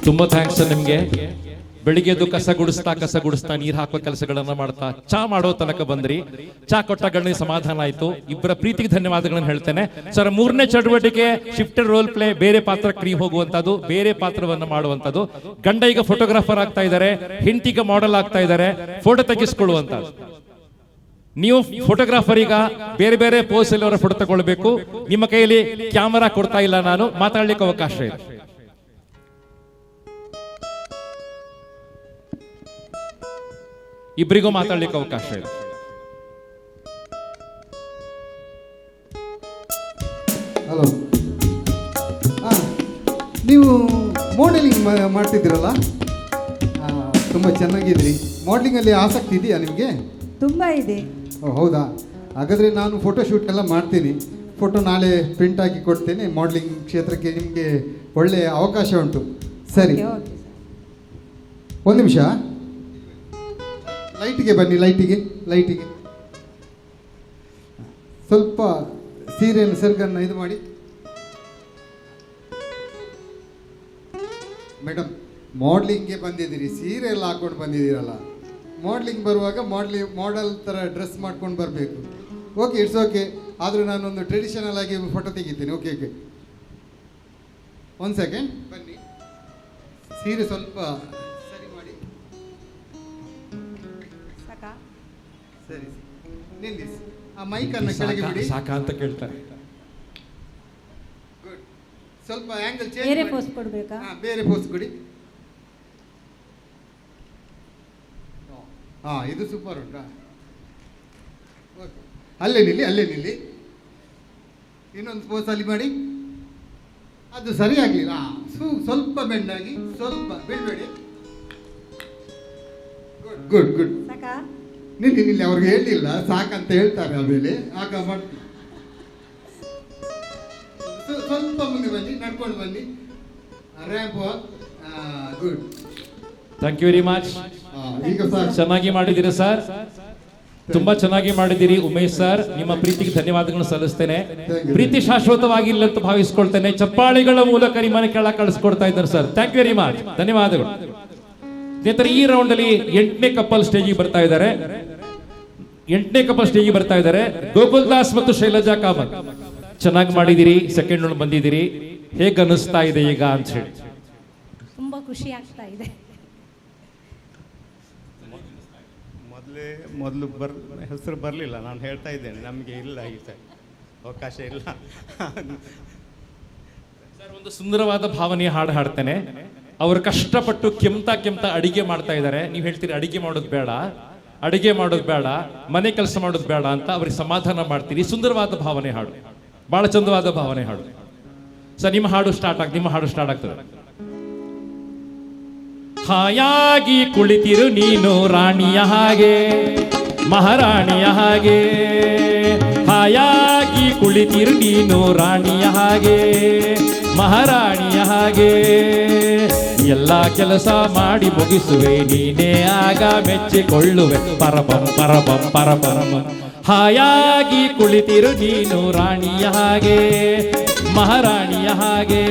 ತುಂಬಾ ಥ್ಯಾಂಕ್ಸ್ ನಿಮ್ಗೆ. ಬೆಳಿಗ್ಗೆ ಎದ್ದು ಕಸ ಗುಡಿಸ್ತಾ ನೀರು ಹಾಕುವ ಕೆಲಸಗಳನ್ನ ಮಾಡ್ತಾ ಚಾ ಮಾಡೋ ತನಕ ಬಂದ್ರಿ. ಚಾ ಕೊಟ್ಟ ಗಣ್ಯ ಸಮಾಧಾನ ಆಯ್ತು. ಇಬ್ಬರ ಪ್ರೀತಿಗೆ ಧನ್ಯವಾದಗಳನ್ನು ಹೇಳ್ತೇನೆ ಸರ್. ಮೂರನೇ ಚಟುವಟಿಕೆ ಶಿಫ್ಟೆಡ್ ರೋಲ್ ಪ್ಲೇ, ಬೇರೆ ಪಾತ್ರಕ್ಕೆ ನೀವು ಹೋಗುವಂತದ್ದು, ಬೇರೆ ಪಾತ್ರವನ್ನ ಮಾಡುವಂತದ್ದು. ಗಂಡ ಈಗ ಫೋಟೋಗ್ರಾಫರ್ ಆಗ್ತಾ ಇದ್ದಾರೆ, ಹೆಂಡತಿಗ ಮಾಡೆಲ್ ಆಗ್ತಾ ಇದ್ದಾರೆ, ಫೋಟೋ ತೆಗೆಸ್ಕೊಳ್ಳುವಂತದ್ದು. ನೀವು ಫೋಟೋಗ್ರಾಫರ್ ಈಗ ಬೇರೆ ಬೇರೆ ಪೋಸ್ ಅಲ್ಲಿ ಅವರ ಫೋಟೋ ತಗೊಳ್ಬೇಕು. ನಿಮ್ಮ ಕೈಯಲ್ಲಿ ಕ್ಯಾಮರಾ ಕೊಡ್ತಾ ಇಲ್ಲ ನಾನು, ಮಾತಾಡ್ಲಿಕ್ಕೆ ಅವಕಾಶ ಇದೆ. ಇಬ್ಬರಿಗೂ ಮಾತಾಡ್ಲಿಕ್ಕೆ ಅವಕಾಶ ಇದೆ. ಹಲೋ, ನೀವು ಮಾಡೆಲಿಂಗ್ ಮಾಡ್ತಿದ್ದೀರಲ್ಲ, ತುಂಬ ಚೆನ್ನಾಗಿದ್ರಿ. ಮಾಡಲಿಂಗಲ್ಲಿ ಆಸಕ್ತಿ ಇದೆಯಾ ನಿಮಗೆ? ತುಂಬ ಇದೆ. ಓ ಹೌದಾ, ಹಾಗಾದರೆ ನಾನು ಫೋಟೋಶೂಟ್ ಎಲ್ಲ ಮಾಡ್ತೀನಿ. ಫೋಟೋ ನಾಳೆ ಪ್ರಿಂಟ್ ಹಾಕಿ ಕೊಡ್ತೇನೆ. ಮಾಡಲಿಂಗ್ ಕ್ಷೇತ್ರಕ್ಕೆ ನಿಮಗೆ ಒಳ್ಳೆಯ ಅವಕಾಶ ಉಂಟು. ಸರಿ, ಒಂದು ನಿಮಿಷ, ಲೈಟಿಗೆ ಬನ್ನಿ. ಲೈಟಿಗೆ ಸ್ವಲ್ಪ ಸೀರೆಯನ್ನು ಸೆರಗನ್ನು ಇದು ಮಾಡಿ. ಮೇಡಮ್, ಮಾಡಲಿಂಗ್ಗೆ ಬಂದಿದ್ದೀರಿ, ಸೀರೆ ಎಲ್ಲ ಹಾಕೊಂಡು ಬಂದಿದ್ದೀರಲ್ಲ. ಮಾಡಲಿಂಗ್ ಬರುವಾಗ ಮಾಡಲ್ ಥರ ಡ್ರೆಸ್ ಮಾಡ್ಕೊಂಡು ಬರಬೇಕು. Okay it's okay. ಆದರೂ ನಾನೊಂದು ಟ್ರೆಡಿಷನಲ್ ಆಗಿ ಫೋಟೋ ತೆಗಿತೀನಿ. ಓಕೆ ಓಕೆ, ಒಂದು ಸೆಕೆಂಡ್ ಬನ್ನಿ. ಸೀರೆ ಸ್ವಲ್ಪ ಸರಿ ಮಾಡಿ. ಸರಿ ನಿಲ್ಲಿಸಿ. ಆ ಮೈಕನ್ನು ಕೆಳಗೆ ಬಿಡಿ. ಸಾಕಾ ಅಂತ ಕೇಳ್ತಾರೆ. ಗುಡ್. ಸ್ವಲ್ಪ ಆ್ಯಂಗಲ್ ಬೇರೆ ಚೇಂಜ್ ಪೋಸ್ ಕೊಡಬೇಕಾ? ಹಾಂ, ಬೇರೆ ಪೋಸ್ ಕೊಡಿ. ಹಾಂ, ಇದು ಸೂಪರ್ ಉಂಟಾ? ಓಕೆ, ಅಲ್ಲೇ ನಿಲ್ಲಿ, ಅಲ್ಲೇ ನಿಲ್ಲಿ. ಇನ್ನೊಂದು ಪೋಸ್ ಅಲ್ಲಿ ಮಾಡಿ. ಅದು ಸರಿಯಾಗಲಿಲ್ಲ. ಹಾಂ, ಸ್ವಲ್ಪ ಬೆಂಡಾಗಿ, ಸ್ವಲ್ಪ ಬಿಡಬೇಡಿ. Good good good. ಸಾಕಾ? ನಿಲ್ಲಿ ನಿಲ್ಲಿ, ಅವ್ರಿಗೆ ಹೇಳಿಲ್ಲ ಸಾಕಂತ ಹೇಳ್ತಾರೆ ಆಮೇಲೆ, ಆಗ ಮಾಡ್ತೀವಿ. ಸ್ವಲ್ಪ ಮುಂದೆ ಬನ್ನಿ, ನಡ್ಕೊಂಡು ಬನ್ನಿ. Ramp walk. Good. Thank you very much. ಈಗ ಸರ್ ಚೆನ್ನಾಗಿ ಮಾಡಿದ್ದೀರಿ ಸರ್, ತುಂಬಾ ಚೆನ್ನಾಗಿ ಮಾಡಿದ್ದೀರಿ ಉಮೇಶ್ ಸರ್. ನಿಮ್ಮ ಪ್ರೀತಿಗೆ ಧನ್ಯವಾದಗಳನ್ನು ಸಲ್ಲಿಸ್ತೇನೆ. ಪ್ರೀತಿ ಶಾಶ್ವತವಾಗಿಲ್ಲ ಅಂತ ಭಾವಿಸ್ಕೊಳ್ತೇನೆ. ಚಪ್ಪಾಳಿಗಳ ಮೂಲಕ ನಿಮ್ಮನೆ ಕೆಳಗೆ ಕಳಿಸ್ಕೊಡ್ತಾ ಇದ್ದಾರೆ sir. Thank you very much, ಧನ್ಯವಾದಗಳು. ಸ್ನೇಹಿತರೆ, ಈ ರೌಂಡ್ ಅಲ್ಲಿ 8ನೇ ಕಪಲ್ ಸ್ಟೇಜಿಗೆ ಬರ್ತಾ ಇದ್ದಾರೆ. 8ನೇ ಕಪಲ್ ಸ್ಟೇಜಿಗೆ ಬರ್ತಾ ಇದ್ದಾರೆ ಗೋಕುಲ್ ದಾಸ್ ಮತ್ತು ಶೈಲಜಾ ಕಾಮತ್. ಚೆನ್ನಾಗಿ ಮಾಡಿದಿರಿ, ಸೆಕೆಂಡ್ ರೌಂಡ್ ಬಂದಿದ್ದೀರಿ. ಹೇಗೆ ಅನಿಸ್ತಾ ಇದೆ ಈಗ ಅಂತ ಹೇಳಿ? ತುಂಬಾ ಖುಷಿ ಆಗ್ತಾ ಇದೆ. ಮೊದಲು ಹೆಸರು ಬರಲಿಲ್ಲ. ನಾನು ಹೇಳ್ತಾ ಇದ್ದೇನೆ, ನಮಗೆ ಇಲ್ಲ ಈ ಸರಿ ಅವಕಾಶ ಇಲ್ಲ. ಸರ್, ಒಂದು ಸುಂದರವಾದ ಭಾವನೆಯ ಹಾಡು ಹಾಡ್ತೇನೆ. ಅವರು ಕಷ್ಟಪಟ್ಟು ಕೆಮ್ತಾ ಅಡಿಗೆ ಮಾಡ್ತಾ ಇದ್ದಾರೆ. ನೀವು ಹೇಳ್ತೀರಿ ಅಡಿಗೆ ಮಾಡೋದು ಬೇಡ, ಅಡಿಗೆ ಮಾಡೋದು ಬೇಡ, ಮನೆ ಕೆಲಸ ಮಾಡೋದು ಬೇಡ ಅಂತ ಅವ್ರಿಗೆ ಸಮಾಧಾನ ಮಾಡ್ತೀರಿ. ಸುಂದರವಾದ ಭಾವನೆ ಹಾಡು, ಬಹಳ ಚಂದವಾದ ಭಾವನೆ ಹಾಡು. ಸರ್, ನಿಮ್ಮ ಹಾಡು ಸ್ಟಾರ್ಟ್ ಆಗ್ತದೆ. ಹಾಯಾಗಿ ಕುಳಿತಿರು ನೀನು ರಾಣಿಯ ಹಾಗೆ, ಮಹಾರಾಣಿಯ ಹಾಗೆ. ಹಾಯಾಗಿ ಕುಳಿತಿರು ನೀನು ರಾಣಿಯ ಹಾಗೆ, ಮಹಾರಾಣಿಯ ಹಾಗೆ. ಎಲ್ಲ ಕೆಲಸ ಮಾಡಿ ಮುಗಿಸುವೆ ನೀನೇ, ಆಗ ಮೆಚ್ಚಿಕೊಳ್ಳುವೆ. ಪರಪಂ ಪರಪಂ ಪರಪರಮ. ಹಾಯಾಗಿ ಕುಳಿತಿರು ನೀನು ರಾಣಿಯ ಹಾಗೆ, ಮಹಾರಾಣಿಯ ಹಾಗೆ.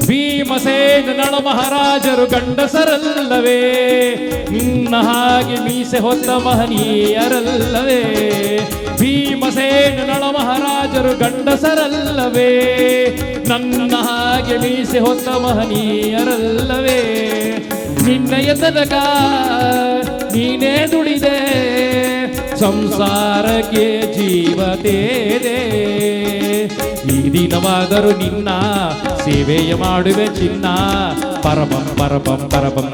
ಭೀಮಸೇನ ನಳ ಮಹಾರಾಜರು ಗಂಡಸರಲ್ಲವೇ, ನಿನ್ನ ಹಾಗೆ ಮೀಸೆ ಹೊತ್ತ ಮಹನೀಯರಲ್ಲವೇ. ಭೀಮಸೇನ ನಳ ಮಹಾರಾಜರು ಗಂಡಸರಲ್ಲವೇ, ನನ್ನ ಹಾಗೆ ಮೀಸೆ ಹೊತ್ತ ಮಹನೀಯರಲ್ಲವೇ. ನಿನ್ನಯ ತನಕ ನೀನೇ ದುಡಿದೆ, ಸಂಸಾರಕ್ಕೆ ಜೀವತೇದೆ. ಈ ದಿನವಾದರೂ ನಿನ್ನ ಸೇವೆಯ ಮಾಡುವೆ ಚಿನ್ನ. ಪರಪಂ ಪರಪಂ ಪರಪಂ.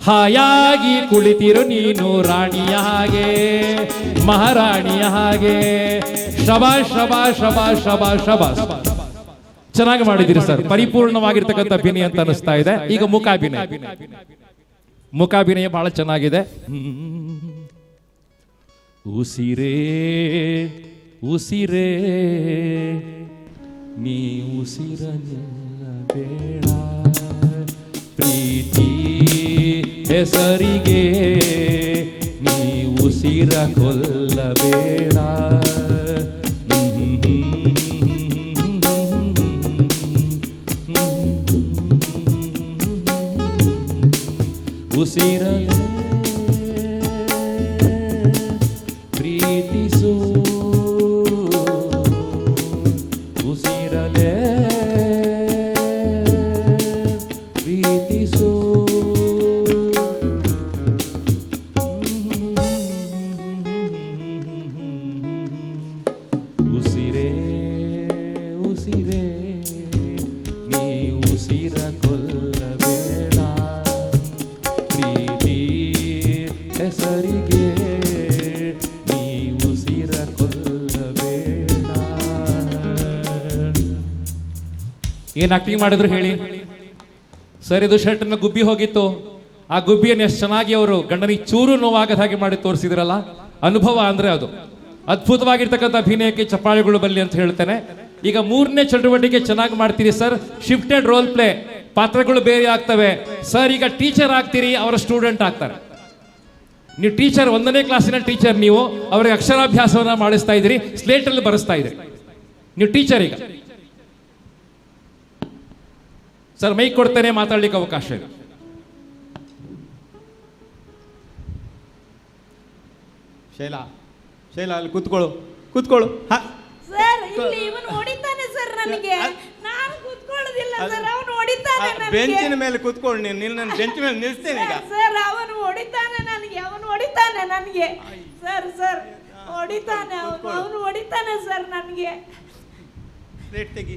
ಹಾಯಾಗಿ ಕುಳಿತಿರು ನೀನು ರಾಣಿಯ ಹಾಗೆ, ಮಹಾರಾಣಿಯ ಹಾಗೆ. ಶಬಾಷ್ ಶಬಾಷ್ ಶಬಾಷ್ ಶಬಾಷ್ ಶಬಾಷ್. ಚೆನ್ನಾಗಿ ಮಾಡಿದ್ದೀರಿ ಸರ್, ಪರಿಪೂರ್ಣವಾಗಿರ್ತಕ್ಕಂಥ ಅಭಿನಯ ಅಂತ ಅನಿಸ್ತಾ ಇದೆ. ಈಗ ಮುಖಾಭಿನಯ ಬಹಳ ಚೆನ್ನಾಗಿದೆ. ಉಸಿರೇ ಉಸಿರೇ ನೀ ಉಸಿರನಿಲ್ಲಬೇಡ, ಪ್ರೀತಿ ಹೆಸರಿಗೆ ನೀ ಉಸಿರ ಕೊಲ್ಲಬೇಡ. ಉಸಿರಲೇ ಪ್ರೀತಿಸು, ಉಸಿರಲೇ ಪ್ರೀತಿಸು. ಉಸಿರೇ ಉಸಿರೇ ನೀ ಉಸಿರ ಕೊಲ್ಲಬೇಡ, ಪ್ರೀತಿ ಹೆಸರಿಗೆ ನೀ ಉಸಿರ ಕೊಲ್ಲಬೇಡ. ಏನ್ ಆಕ್ಟಿಂಗ್ ಮಾಡಿದ್ರು ಹೇಳಿ ಸರ್? ಇದು ಶರ್ಟ್ ಅನ್ನ ಗುಬ್ಬಿ ಹೋಗಿತ್ತು, ಆ ಗುಬ್ಬಿಯನ್ನು ಎಷ್ಟು ಚೆನ್ನಾಗಿ ಅವರು ಗಂಡನಿಗೆ ಚೂರು ನೋವಾಗದ ಹಾಗೆ ಮಾಡಿ ತೋರಿಸಿದ್ರಲ್ಲ. ಅನುಭವ ಅಂದ್ರೆ ಅದು. ಅದ್ಭುತವಾಗಿರ್ತಕ್ಕಂಥ ಅಭಿನಯಕ್ಕೆ ಚಪ್ಪಾಳೆಗಳು ಬರಲಿ ಅಂತ ಹೇಳ್ತೇನೆ. ಈಗ 3ನೇ ಚಟುವಟಿಕೆ ಚೆನ್ನಾಗಿ ಮಾಡ್ತೀರಿ ಸರ್. ಶಿಫ್ಟೆಡ್ ರೋಲ್ ಪ್ಲೇ, ಪಾತ್ರಗಳು ಬೇರೆ ಆಗ್ತವೆ ಸರ್. ಈಗ ಟೀಚರ್ ಆಗ್ತೀರಿ, ಅವರ ಸ್ಟೂಡೆಂಟ್ ಆಗ್ತಾರೆ. ನೀವು ಟೀಚರ್, 1ನೇ ಕ್ಲಾಸಿನ ಟೀಚರ್, ನೀವು ಅವರಿಗೆ ಅಕ್ಷರಾಭ್ಯಾಸವನ್ನ ಮಾಡಿಸ್ತಾ ಇದ್ದೀರಿ, ಸ್ಲೇಟ್ ಅಲ್ಲಿ ಬರೆಸ್ತಾ ಇದ್ದೀರಿ. ನೀವು ಟೀಚರ್ ಈಗ. ಸರ್, ಮೈಕ್ ಕೊಡ್ತೇನೆ, ಮಾತಾಡ್ಲಿಕ್ಕೆ ಅವಕಾಶ ಇದೆ. ಶೈಲ ಅಲ್ಲಿ ಕೂತ್ಕೊಳ್ಳು ಹಾ ಸರ್ ಇಲ್ಲಿ ಇವನು ಹೊಡಿತಾನೆ ಸರ್ ನನಗೆ. ನಾನು ಕೂತ್ಕೊಳ್ಳೋದಿಲ್ಲ ಸರ್, ಅವನು ಹೊಡಿತಾನೆ ನನಗೆ. ಬೆಂಚಿನ ಮೇಲೆ ಕೂತ್ಕೊಳ್ಳು ನೀನು ನನ್ನ ಬೆಂಚ್ ಮೇಲೆ ನಿಲ್ಸ್ತೇನೆ ಈಗ. ಸರ್ ಅವನು ಹೊಡಿತಾನೆ ನನಗೆ, ಅವನು ಹೊಡಿತಾನೆ ನನಗೆ. ಸರ್ ಸರ್ ಹೊಡಿತಾನೆ ಅವನು ಹೊಡಿತಾನೆ ಸರ್ ನನಗೆ. ಸ್ಲೇಟ್ ತೆಗಿ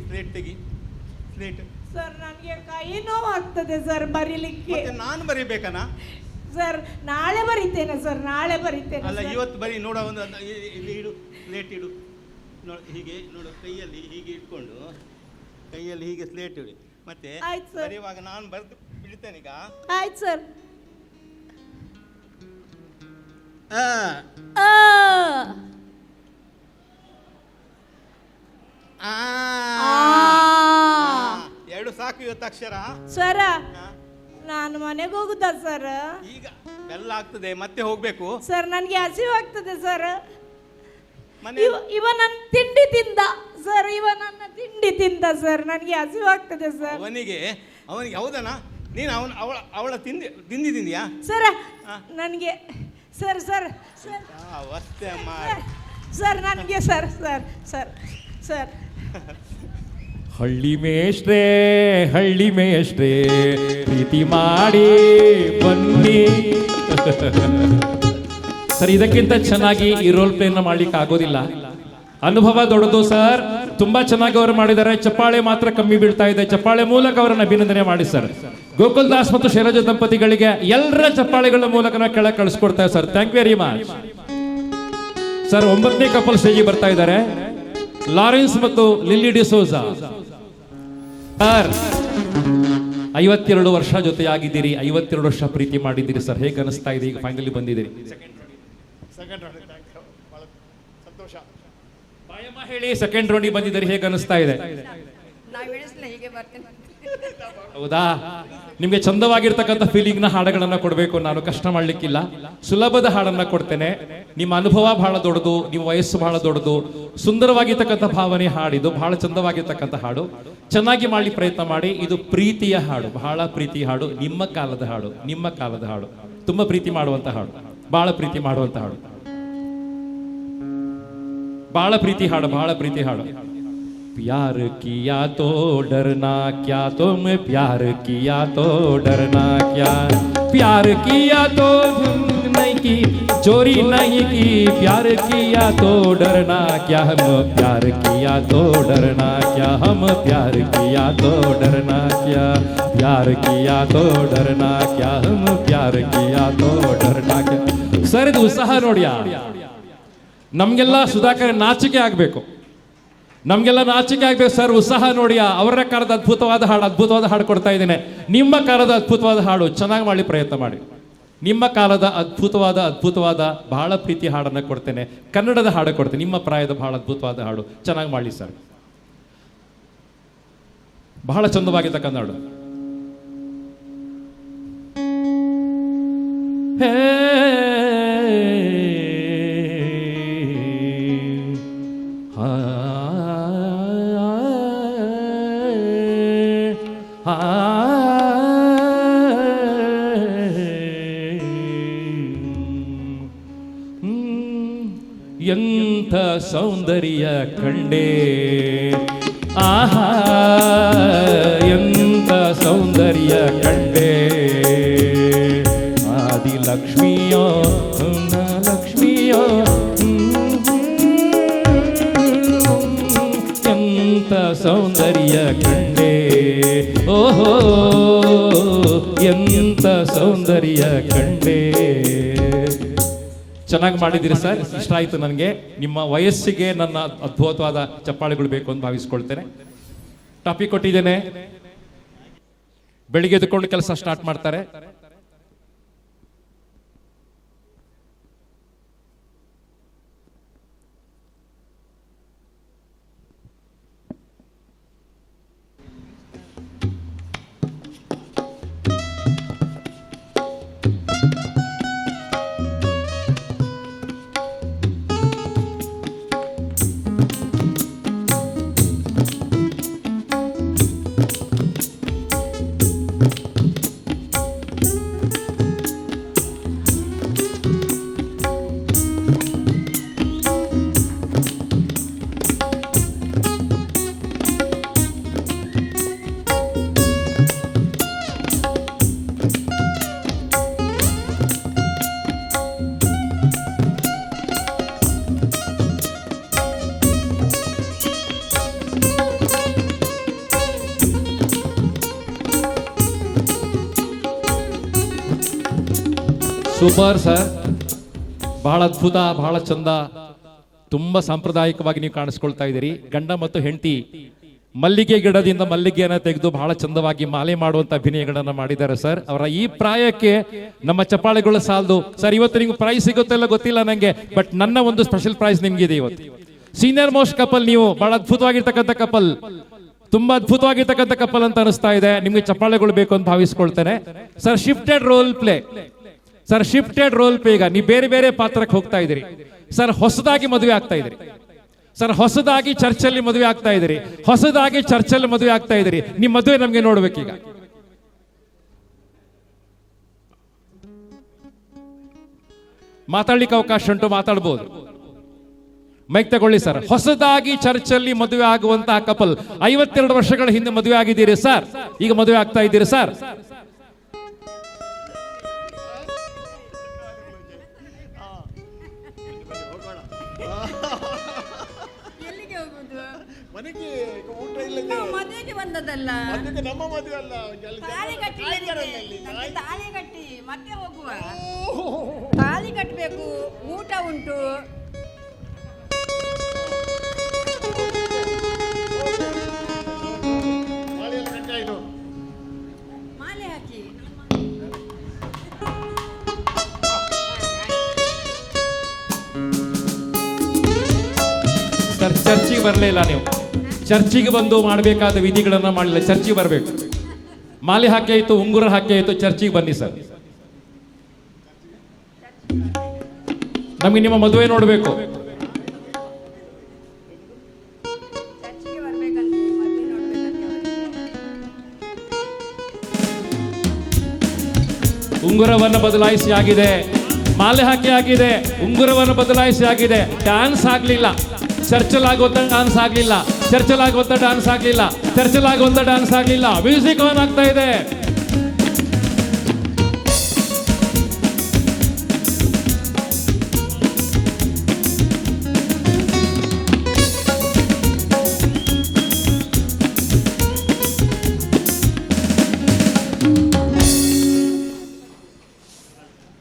ಸ್ಲೇಟ್. ಸರ್ ನನಗೆ ಕೈ ನೋವು ಆಗ್ತದೆ ಸರ್ ಬರೀಲಿಕ್ಕೆ. ನಾನು ಬರೀಬೇಕನಾ? ಸರ್ ನಾಳೆ ಬರೀತೇನೆ ಸರ್, ನಾಳೆ ಬರೀತೇನೆ. ಅಲ್ಲ ಇವತ್ತು ಬರೀ ನೋಡ ಒಂದು ಇಲ್ಲಿ ಇಡು, ಸ್ಲೇಟ್ ಇಡು. ನೋಡು ಹೀಗೆ ನೋಡು, ಕೈಯಲ್ಲಿ ಹೀಗೆ ಇಟ್ಕೊಂಡು ಕೈಯಲ್ಲಿ ಹೀಗೆ ಸ್ಲೇಟ್ ಇಡಿ. ಮತ್ತೆ ಬರೆಯುವಾಗ ನಾನು ಬರೆದು ಬಿಡ್ತೇನೆ ಈಗ. ಆಯ್ತು ಸರ್. ಎರಡು ಸಾಕು ಇವತ್ತು ಅಕ್ಷರ. ಸರ ನಾನು ಮನೆಗೆ ಹೋಗುದಾ ಸರ್? ಈಗ ಬೆಲ್ಲ ಆಗ್ತದೆ, ಮತ್ತೆ ಹೋಗ್ಬೇಕು ಸರ್. ನನಗೆ ಹಸಿವು ಆಗ್ತದೆ ಸರ್. ಇವ ನನ್ನ ತಿಂಡಿ ತಿಂದ ಸರ್, ಇವ ನನ್ನ ತಿಂಡಿ ತಿಂದ ಸರ್. ನನಗೆ ಹಸಿವು ಆಗ್ತದೆ ಸರ್. ಅವನಿಗೆ ಹೌದನಾ? ನೀನು ಅವಳ ತಿಂದಿದ್ಯಾ ಸರ್? ನನಗೆ ಸರ್ ಸರ್ ಸರ್ ಸರ್ ನನಗೆ ಸರ್ ಸರ್ ಸರ್ ಸರ್ ಹಳ್ಳಿ ಮೇಷ್ಟ್ರೇ ಪ್ರೀತಿ ಮಾಡಿ ಬನ್ನಿ. ಸರ್, ಇದಕ್ಕಿಂತ ಚೆನ್ನಾಗಿ ಈ ರೋಲ್ ಪ್ಲೇನ ಮಾಡ್ಲಿಕ್ಕೆ ಆಗೋದಿಲ್ಲ. ಅನುಭವ ದೊಡ್ಡದು ಸರ್. ತುಂಬಾ ಚೆನ್ನಾಗಿ ಅವರು ಮಾಡಿದ್ದಾರೆ. ಚಪ್ಪಾಳೆ ಮಾತ್ರ ಕಮ್ಮಿ ಬೀಳ್ತಾ ಇದೆ. ಚಪ್ಪಾಳೆ ಮೂಲಕ ಅವರನ್ನು ಅಭಿನಂದನೆ ಮಾಡಿ ಸರ್. ಗೋಕುಲ್ ದಾಸ್ ಮತ್ತು ಶೈಲಜಾ ದಂಪತಿಗಳಿಗೆ ಎಲ್ಲರ ಚಪ್ಪಾಳೆಗಳ ಮೂಲಕ ನಾವು ಕೆಳಗೆ ಕಳಿಸ್ಕೊಡ್ತೇವೆ sir. Thank you very much sir. 9ನೇ ಕಪಲ್ ಸ್ಟೇಜಿಗೆ ಬರ್ತಾ ಇದ್ದಾರೆ, ಲಾರೆನ್ಸ್ ಮತ್ತು ಲಿಲ್ಲಿ ಡಿಸೋಜಾ. ಸರ್ 52 ವರ್ಷ ಜೊತೆಯಾಗಿದ್ದೀರಿ, 52 ವರ್ಷ ಪ್ರೀತಿ ಮಾಡಿದ್ದೀರಿ ಸರ್. ಹೇಗೆ ಅನಿಸ್ತಾ ಇದೆ ಈಗ ಫೈನಲಿ ಬಂದಿದ್ದೀರಿ? ಬಾಯಮ್ಮ ಹೇಳಿ, ಸೆಕೆಂಡ್ ರೌಂಡಿಗೆ ಬಂದಿದ್ದೀರಿ, ಹೇಗೆ ಅನಿಸ್ತಾ ಇದೆ? ಹೌದಾ? ನಿಮ್ಗೆ ಚಂದವಾಗಿರ್ತಕ್ಕಂಥ ಫೀಲಿಂಗ್ ನ ಹಾಡುಗಳನ್ನ ಕೊಡಬೇಕು, ನಾನು ಕಷ್ಟ ಮಾಡ್ಲಿಕ್ಕಿಲ್ಲ. ಸುಲಭದ ಹಾಡನ್ನ ಕೊಡ್ತೇನೆ. ನಿಮ್ಮ ಅನುಭವ ಬಹಳ ದೊಡ್ಡದು, ನಿಮ್ಮ ವಯಸ್ಸು ಬಹಳ ದೊಡ್ಡದು. ಸುಂದರವಾಗಿರ್ತಕ್ಕಂಥ ಭಾವನೆ ಹಾಡಿದು, ಬಹಳ ಚಂದವಾಗಿರ್ತಕ್ಕಂಥ ಹಾಡು. ಚೆನ್ನಾಗಿ ಮಾಡಿ ಪ್ರಯತ್ನ ಮಾಡಿ. ಇದು ಪ್ರೀತಿಯ ಹಾಡು, ಬಹಳ ಪ್ರೀತಿ ಹಾಡು, ನಿಮ್ಮ ಕಾಲದ ಹಾಡು, ನಿಮ್ಮ ಕಾಲದ ಹಾಡು. ತುಂಬಾ ಪ್ರೀತಿ ಮಾಡುವಂತ ಹಾಡು, ಬಹಳ ಪ್ರೀತಿ ಮಾಡುವಂತ ಹಾಡು, ಬಹಳ ಪ್ರೀತಿ ಹಾಡು, ಬಹಳ ಪ್ರೀತಿ ಹಾಡು. प्यार किया तो डरना क्या, तुम प्यार किया तो डरना क्या, प्यार किया तो नहीं की, चोरी नहीं की, प्यार किया तो डरना क्या, हम प्यार किया तो डरना क्या, हम प्यार किया तो डरना क्या, प्यार किया तो डरना क्या, हम प्यार किया तो डरना क्या. ಸರ್, ಇದು ಉತ್ಸಾಹ ನೋಡಿಯಾ? ನಮ್ಗೆಲ್ಲ ಸುಧಾಕರ್ ನಾಚಿಕೆ ಆಗ್ಬೇಕು, ನಮ್ಗೆಲ್ಲ ನಾಚಿಕೆ ಆಗ್ಬೇಕು ಸರ್. ಉತ್ಸಾಹ ನೋಡಿಯಾ? ಅವರ ಕಾಲದ ಅದ್ಭುತವಾದ ಹಾಡು ಕೊಡ್ತಾ ಇದ್ದೇನೆ. ನಿಮ್ಮ ಕಾಲದ ಅದ್ಭುತವಾದ ಹಾಡು ಚೆನ್ನಾಗಿ ಮಾಡಿ ಪ್ರಯತ್ನ ಮಾಡಿ. ನಿಮ್ಮ ಕಾಲದ ಅದ್ಭುತವಾದ ಬಹಳ ಪ್ರೀತಿ ಹಾಡನ್ನು ಕೊಡ್ತೇನೆ, ಕನ್ನಡದ ಹಾಡು ಕೊಡ್ತೇನೆ. ನಿಮ್ಮ ಪ್ರಾಯದ ಬಹಳ ಅದ್ಭುತವಾದ ಹಾಡು ಚೆನ್ನಾಗಿ ಮಾಡಿ ಸರ್. ಬಹಳ ಚಂದವಾಗಿರ್ತಕ್ಕಂಥ ಹಾಡು. ಎಂಥ ಸೌಂದರ್ಯ ಕಂಡೆ, ಆಹಾ ಎಂಥ ಸೌಂದರ್ಯ ಕಂಡೆ, ಆದಿಲಕ್ಷ್ಮಿಯೋ ಲಕ್ಷ್ಮಿಯೋ, ಎಂಥ ಸೌಂದರ್ಯ ಕಂಡೆ, ಓಹೋ ಎಂಥ ಸೌಂದರ್ಯ ಕಂಡೆ. ಚೆನ್ನಾಗಿ ಮಾಡಿದ್ದೀರಿ ಸರ್, ಇಷ್ಟ ಆಯಿತು ನನಗೆ. ನಿಮ್ಮ ವಯಸ್ಸಿಗೆ ನನ್ನ ಅದ್ಭುತವಾದ ಚಪ್ಪಾಳೆಗಳು ಬೇಕು ಅಂತ ಭಾವಿಸ್ಕೊಳ್ತೇನೆ. ಟಾಪಿಕ್ ಕೊಟ್ಟಿದ್ದೇನೆ, ಬೆಳಿಗ್ಗೆ ಎದ್ದುಕೊಂಡು ಕೆಲಸ ಸ್ಟಾರ್ಟ್ ಮಾಡ್ತಾರೆ. ಸೂಪರ್ ಸರ್, ಬಹಳ ಅದ್ಭುತ, ಬಹಳ ಚಂದ, ತುಂಬಾ ಸಾಂಪ್ರದಾಯಿಕವಾಗಿ ನೀವು ಕಾಣಿಸ್ಕೊಳ್ತಾ ಇದ್ದೀರಿ. ಗಂಡ ಮತ್ತು ಹೆಂಡತಿ ಮಲ್ಲಿಗೆ ಗಿಡದಿಂದ ಮಲ್ಲಿಗೆಯನ್ನ ತೆಗೆದು ಬಹಳ ಚಂದವಾಗಿ ಮಾಲೆ ಮಾಡುವಂತ ಅಭಿನಯಗಳನ್ನ ಮಾಡಿದ್ದಾರೆ ಸರ್. ಅವರ ಈ ಪ್ರಾಯಕ್ಕೆ ನಮ್ಮ ಚಪ್ಪಾಳೆಗಳು ಸಾಲದು ಸರ್. ಇವತ್ತು ನಿಮ್ಗೆ ಪ್ರೈಸ್ ಸಿಗುತ್ತೆ ಇಲ್ಲ ಗೊತ್ತಿಲ್ಲ ನಂಗೆ, ಬಟ್ ನನ್ನ ಒಂದು ಸ್ಪೆಷಲ್ ಪ್ರೈಸ್ ನಿಮ್ಗಿದೆ ಇವತ್ತು. ಸೀನಿಯರ್ ಮೋಸ್ಟ್ ಕಪಲ್, ನೀವು ಬಹಳ ಅದ್ಭುತವಾಗಿರ್ತಕ್ಕಂಥ ಕಪಲ್, ತುಂಬಾ ಅದ್ಭುತವಾಗಿರ್ತಕ್ಕಂಥ ಕಪಲ್ ಅಂತ ಅನಿಸ್ತಾ ಇದೆ. ನಿಮ್ಗೆ ಚಪ್ಪಾಳೆಗಳು ಬೇಕು ಅಂತ ಭಾವಿಸ್ಕೊಳ್ತೇನೆ sir. Shifted role play sir, shifted role play. ಈಗ ನೀವು ಬೇರೆ ಬೇರೆ ಪಾತ್ರಕ್ಕೆ ಹೋಗ್ತಾ ಇದ್ದೀರಿ ಸರ್. ಹೊಸದಾಗಿ ಮದುವೆ ಆಗ್ತಾ ಇದ್ದೀರಿ ಸರ್, ಹೊಸದಾಗಿ ಚರ್ಚಲ್ಲಿ ಮದುವೆ ಆಗ್ತಾ ಇದ್ದೀರಿ, ಹೊಸದಾಗಿ ಚರ್ಚಲ್ಲಿ ಮದುವೆ ಆಗ್ತಾ ಇದ್ದೀರಿ. ನಿಮ್ಮ ಮದುವೆ ನಮ್ಗೆ ನೋಡ್ಬೇಕೀಗ. ಮಾತಾಡ್ಲಿಕ್ಕೆ ಅವಕಾಶ ಉಂಟು, ಮಾತಾಡ್ಬೋದು. ಮೈಕ್ ತಗೊಳ್ಳಿ ಸರ್. ಹೊಸದಾಗಿ ಚರ್ಚಲ್ಲಿ ಮದುವೆ ಆಗುವಂತಹ ಕಪಲ್, 52 ವರ್ಷಗಳ ಹಿಂದೆ ಮದುವೆ ಆಗಿದ್ದೀರಿ ಸರ್, ಈಗ ಮದುವೆ ಆಗ್ತಾ ಇದ್ದೀರಿ ಸರ್. ಎಲ್ಲಿಗೆ ಹೋಗುದು? ಮನೆಗೆ ಊಟ ಇಲ್ಲದೆ ನಾವು ಮದುವೆಗೆ ಬಂದದಲ್ಲ. ಅದಕ್ಕೆ ನಮ್ಮ ಮದುವೆ ಅಲ್ಲ, ತಾಳಿ ಕಟ್ಟಿ ಮತ್ತೆ ಹೋಗುವ. ತಾಳಿ ಕಟ್ಟಬೇಕು, ಊಟ ಉಂಟು. ಮಾಲೆ ಹಾಕಿ. ಸರ್, ಚರ್ಚಿಗೆ ಬರಲೇ ಇಲ್ಲ ನೀವು. ಚರ್ಚಿಗೆ ಬಂದು ಮಾಡಬೇಕಾದ ವಿಧಿಗಳನ್ನ ಮಾಡಲಿಲ್ಲ, ಚರ್ಚಿಗೆ ಬರಬೇಕು. ಮಾಲೆ ಹಾಕಿ ಆಯ್ತು, ಉಂಗುರ ಹಾಕಿ ಆಯ್ತು, ಚರ್ಚಿಗೆ ಬನ್ನಿ ಸರ್. ನಮಗೆ ನಿಮ್ಮ ಮದುವೆ ನೋಡಬೇಕು. ಚರ್ಚಿಗೆ ಬರ್ಬೇಕಂತ, ಮದುವೆ ನೋಡ್ಬೇಕಂತ ಅವರಿಗೆ. ಉಂಗುರವನ್ನು ಬದಲಾಯಿಸಿ ಆಗಿದೆ, ಮಾಲೆ ಹಾಕಿ ಆಗಿದೆ, ಉಂಗುರವನ್ನು ಬದಲಾಯಿಸಿ ಆಗಿದೆ. ಡ್ಯಾನ್ಸ್ ಆಗ್ಲಿಲ್ಲ, ಚರ್ಚಲಾಗುವಂತ ಡ್ಯಾನ್ಸ್ ಆಗ್ಲಿಲ್ಲ, ಚರ್ಚಲಾಗುವಂತ ಡ್ಯಾನ್ಸ್ ಆಗ್ಲಿಲ್ಲ, ಚರ್ಚಲಾಗುವಂತ ಡ್ಯಾನ್ಸ್ ಆಗ್ಲಿಲ್ಲ. ಮ್ಯೂಸಿಕ್ ಆನ್ ಆಗ್ತಾ ಇದೆ.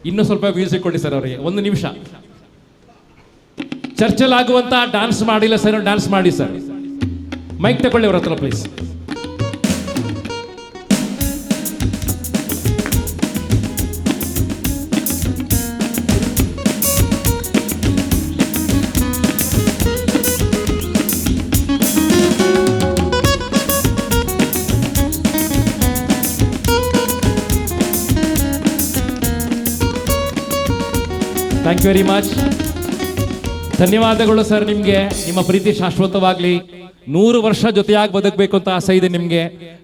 ಇನ್ನು ಸ್ವಲ್ಪ ಮ್ಯೂಸಿಕ್ ಕೊಡಿ ಸರ್ ಅವರಿಗೆ, 1 ನಿಮಿಷ. ಚರ್ಚಲಾಗುವಂತ ಡ್ಯಾನ್ಸ್ ಮಾಡಿಲ್ಲ ಸರ್, ಡ್ಯಾನ್ಸ್ ಮಾಡಿ ಸರ್. ಮೈಕ್ ತಗೊಳ್ಳಿ ಅವ್ರ ಹತ್ರ please. Thank you very much. ಧನ್ಯವಾದಗಳು ಸರ್ ನಿಮಗೆ. ನಿಮ್ಮ ಪ್ರೀತಿ ಶಾಶ್ವತವಾಗ್ಲಿ, 100 ವರ್ಷ ಜೊತೆಯಾಗಿ ಬದುಕಬೇಕು ಅಂತ ಆಸೆ ಇದೆ ನಿಮಗೆ.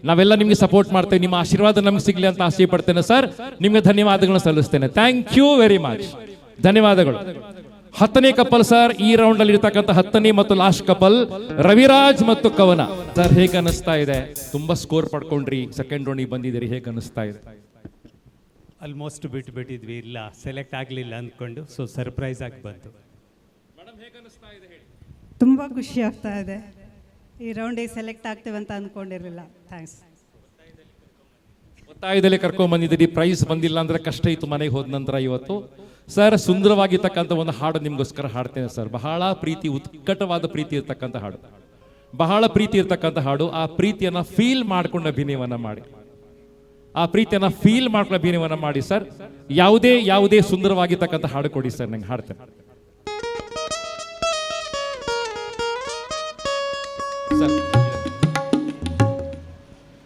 ನಾವೆಲ್ಲ ನಿಮ್ಗೆ ಸಪೋರ್ಟ್ ಮಾಡ್ತೇವೆ, ನಿಮ್ಮ ಆಶೀರ್ವಾದ ನಮ್ಗೆ ಸಿಗ್ಲಿ ಅಂತ ಆಸೆ ಪಡ್ತೇನೆ ಸರ್. ನಿಮ್ಗೆ ಧನ್ಯವಾದಗಳನ್ನ ಸಲ್ಲಿಸ್ತೇನೆ. ಥ್ಯಾಂಕ್ ಯು ವೆರಿ ಮಚ್, ಧನ್ಯವಾದಗಳು. 10ನೇ ಕಪಲ್ ಸರ್, ಈ ರೌಂಡ್ ಅಲ್ಲಿ ಇರ್ತಕ್ಕಂಥ 10ನೇ ಮತ್ತು ಲಾಸ್ಟ್ ಕಪಲ್ ರವಿರಾಜ್ ಮತ್ತು ಕವನ. ಸರ್, ಹೇಗೆ ಅನಿಸ್ತಾ ಇದೆ? ತುಂಬಾ ಸ್ಕೋರ್ ಪಡ್ಕೊಂಡ್ರಿ, ಸೆಕೆಂಡ್ ರೌಂಡಿಗೆ ಬಂದಿದ್ದೀರಿ, ಹೇಗೆ ಅನಿಸ್ತಾ ಇದೆ? ಆಲ್ಮೋಸ್ಟ್ ಬಿಟ್ಟಿದ್ವಿ, ಇಲ್ಲ ಸೆಲೆಕ್ಟ್ ಆಗಲಿಲ್ಲ ಅಂದ್ಕೊಂಡು, ಸೊ ಸರ್ಪ್ರೈಸ್ ಆಗಿ ಬಂತು. ತುಂಬ ಖುಷಿ ಆಗ್ತಾ ಇದೆ. ಈ ರೌಂಡಿಗೆ ಸೆಲೆಕ್ಟ್ ಆಗ್ತೇವೆ ಅಂತ ಅಂದ್ಕೊಂಡಿರಲಿಲ್ಲ. ಥ್ಯಾಂಕ್ಸ್. ಒತ್ತಾಯದಲ್ಲಿ ಕರ್ಕೊಂಡ್ ಬಂದಿದ್ದೀರಿ, ಪ್ರೈಸ್ ಬಂದಿಲ್ಲ ಅಂದ್ರೆ ಕಷ್ಟ ಇತ್ತು ಮನೆಗೆ ಹೋದ ನಂತರ. ಇವತ್ತು ಸರ್ ಸುಂದರವಾಗಿರ್ತಕ್ಕಂಥ ಒಂದು ಹಾಡು ನಿಮ್ಗೋಸ್ಕರ ಹಾಡ್ತೇನೆ ಸರ್. ಬಹಳ ಪ್ರೀತಿ, ಉತ್ಕಟವಾದ ಪ್ರೀತಿ ಇರ್ತಕ್ಕಂಥ ಹಾಡು, ಬಹಳ ಪ್ರೀತಿ ಇರ್ತಕ್ಕಂಥ ಹಾಡು. ಆ ಪ್ರೀತಿಯನ್ನ ಫೀಲ್ ಮಾಡ್ಕೊಂಡು ಅಭಿನಯವನ್ನ ಮಾಡಿ, ಆ ಪ್ರೀತಿಯನ್ನ ಫೀಲ್ ಮಾಡ್ಕೊಂಡು ಅಭಿನಯವನ್ನ ಮಾಡಿ ಸರ್. ಯಾವುದೇ ಸುಂದರವಾಗಿರ್ತಕ್ಕಂಥ ಹಾಡು ಕೊಡಿ ಸರ್, ನಂಗೆ ಹಾಡ್ತೇನೆ ಸರ್.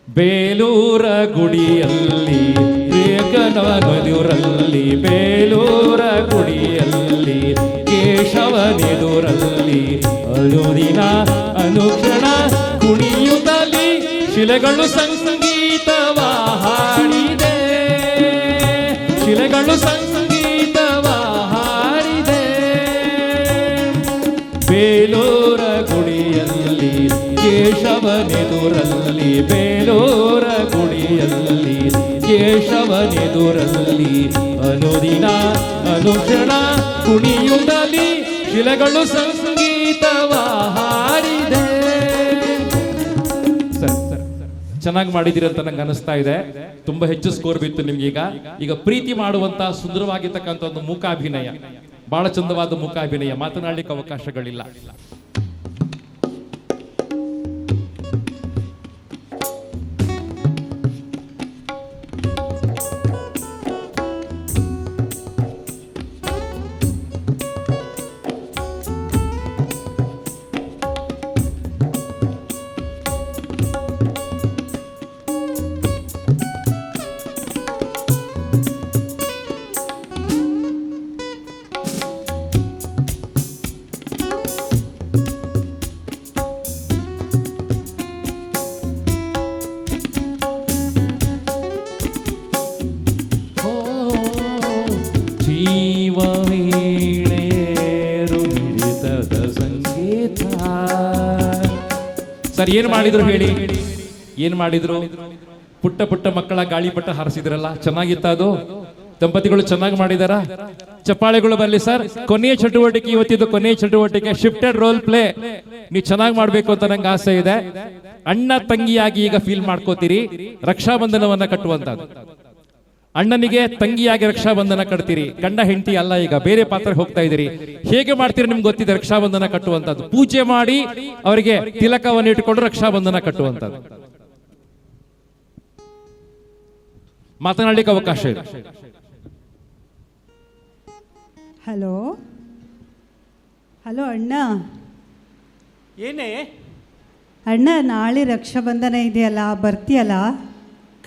ಬೇಲೂರ ಗುಡಿಯಲ್ಲಿ ರೇಖನವನದುರಲ್ಲಿ, ಬೇಲೂರ ಗುಡಿಯಲ್ಲಿ ಕೇಶವನೆದುರಲ್ಲಿ, ಅನುದಿನ ಅನುಕ್ಷಣ ಕುಣಿಯುತ್ತಲಿ ಶಿಲೆಗಳು ಸಂಗೀತವ ಹಾಡಿದೆ, ಶಿಲೆಗಳು ಸಂಗೀತವ ಹಾಡಿದೆ. ಬೇಲೂರ ಗುಡಿಯಲ್ಲಿ ಕೇಶವನೆದುರಲ್ಲಿ, ಬೇಲೂರ ಗುಡಿಯಲ್ಲಿ ಕೇಶವನೆದುರಲ್ಲಿ, ಅನುದಿನ ಅನುಕ್ಷಣ ಕುಣಿಯುತ್ತಲಿ ಶಿಲೆಗಳು ಸಂಗೀತವ ಹಾಡಿದೆ. ಚೆನ್ನಾಗಿ ಮಾಡಿದಿರಿ ಅಂತ ನಂಗೆ ಅನಿಸ್ತಾ ಇದೆ. ತುಂಬಾ ಹೆಚ್ಚು ಸ್ಕೋರ್ ಬಿತ್ತು ನಿಮ್ಗೆ. ಈಗ ಪ್ರೀತಿ ಮಾಡುವಂತ ಸುಂದರವಾಗಿರ್ತಕ್ಕಂಥ ಒಂದು ಮೂಕಾಭಿನಯ, ಬಹಳ ಚಂದವಾದ ಮೂಕಾಭಿನಯ, ಮಾತನಾಡಲಿಕ್ಕೆ ಅವಕಾಶಗಳಿಲ್ಲ. ಸರ್, ಏನ್ ಮಾಡಿದ್ರು ಹೇಳಿ, ಏನ್ ಮಾಡಿದ್ರು? ಪುಟ್ಟ ಪುಟ್ಟ ಮಕ್ಕಳ ಗಾಳಿಪಟ ಹಾರಿಸಿದ್ರಲ್ಲ, ಚೆನ್ನಾಗಿತ್ತ ಅದು? ದಂಪತಿಗಳು ಚೆನ್ನಾಗಿ ಮಾಡಿದಾರ? ಚಪ್ಪಾಳೆಗಳು ಬರಲಿ ಸರ್. ಕೊನೆಯ ಚಟುವಟಿಕೆ ಇವತ್ತಿದ್ದು, ಕೊನೆಯ ಚಟುವಟಿಕೆ ಶಿಫ್ಟೆಡ್ ರೋಲ್ ಪ್ಲೇ. ನೀವು ಚೆನ್ನಾಗಿ ಮಾಡ್ಬೇಕು ಅಂತ ನಂಗೆ ಆಸೆ ಇದೆ. ಅಣ್ಣ ತಂಗಿಯಾಗಿ ಈಗ ಫೀಲ್ ಮಾಡ್ಕೋತೀರಿ, ರಕ್ಷಾಬಂಧನವನ್ನ ಕಟ್ಟುವಂತದ್ದು. ಅಣ್ಣನಿಗೆ ತಂಗಿಯಾಗಿ ರಕ್ಷಾಬಂಧನ ಕಟ್ತೀರಿ, ಗಂಡ ಹೆಂಡತಿ ಅಲ್ಲ, ಈಗ ಬೇರೆ ಪಾತ್ರ ಹೋಗ್ತಾ ಇದ್ದೀರಿ. ಹೇಗೆ ಮಾಡ್ತೀರಿ ನಿಮ್ಗೆ ಗೊತ್ತಿದೆ ರಕ್ಷಾಬಂಧನ ಕಟ್ಟುವಂತದ್ದು? ಪೂಜೆ ಮಾಡಿ ಅವರಿಗೆ ತಿಲಕವನ್ನು ಇಟ್ಟುಕೊಂಡು ರಕ್ಷಾಬಂಧನ ಕಟ್ಟುವಂತದ್ದು. ಮಾತನಾಡಲಿಕ್ಕೆ ಅವಕಾಶ ಇದೆ. ಹಲೋ ಹಲೋ ಅಣ್ಣ. ಏನೇ ಅಣ್ಣ, ನಾಳೆ ರಕ್ಷಾಬಂಧನ ಇದೆಯಲ್ಲ, ಬರ್ತೀಯಲ್ಲ?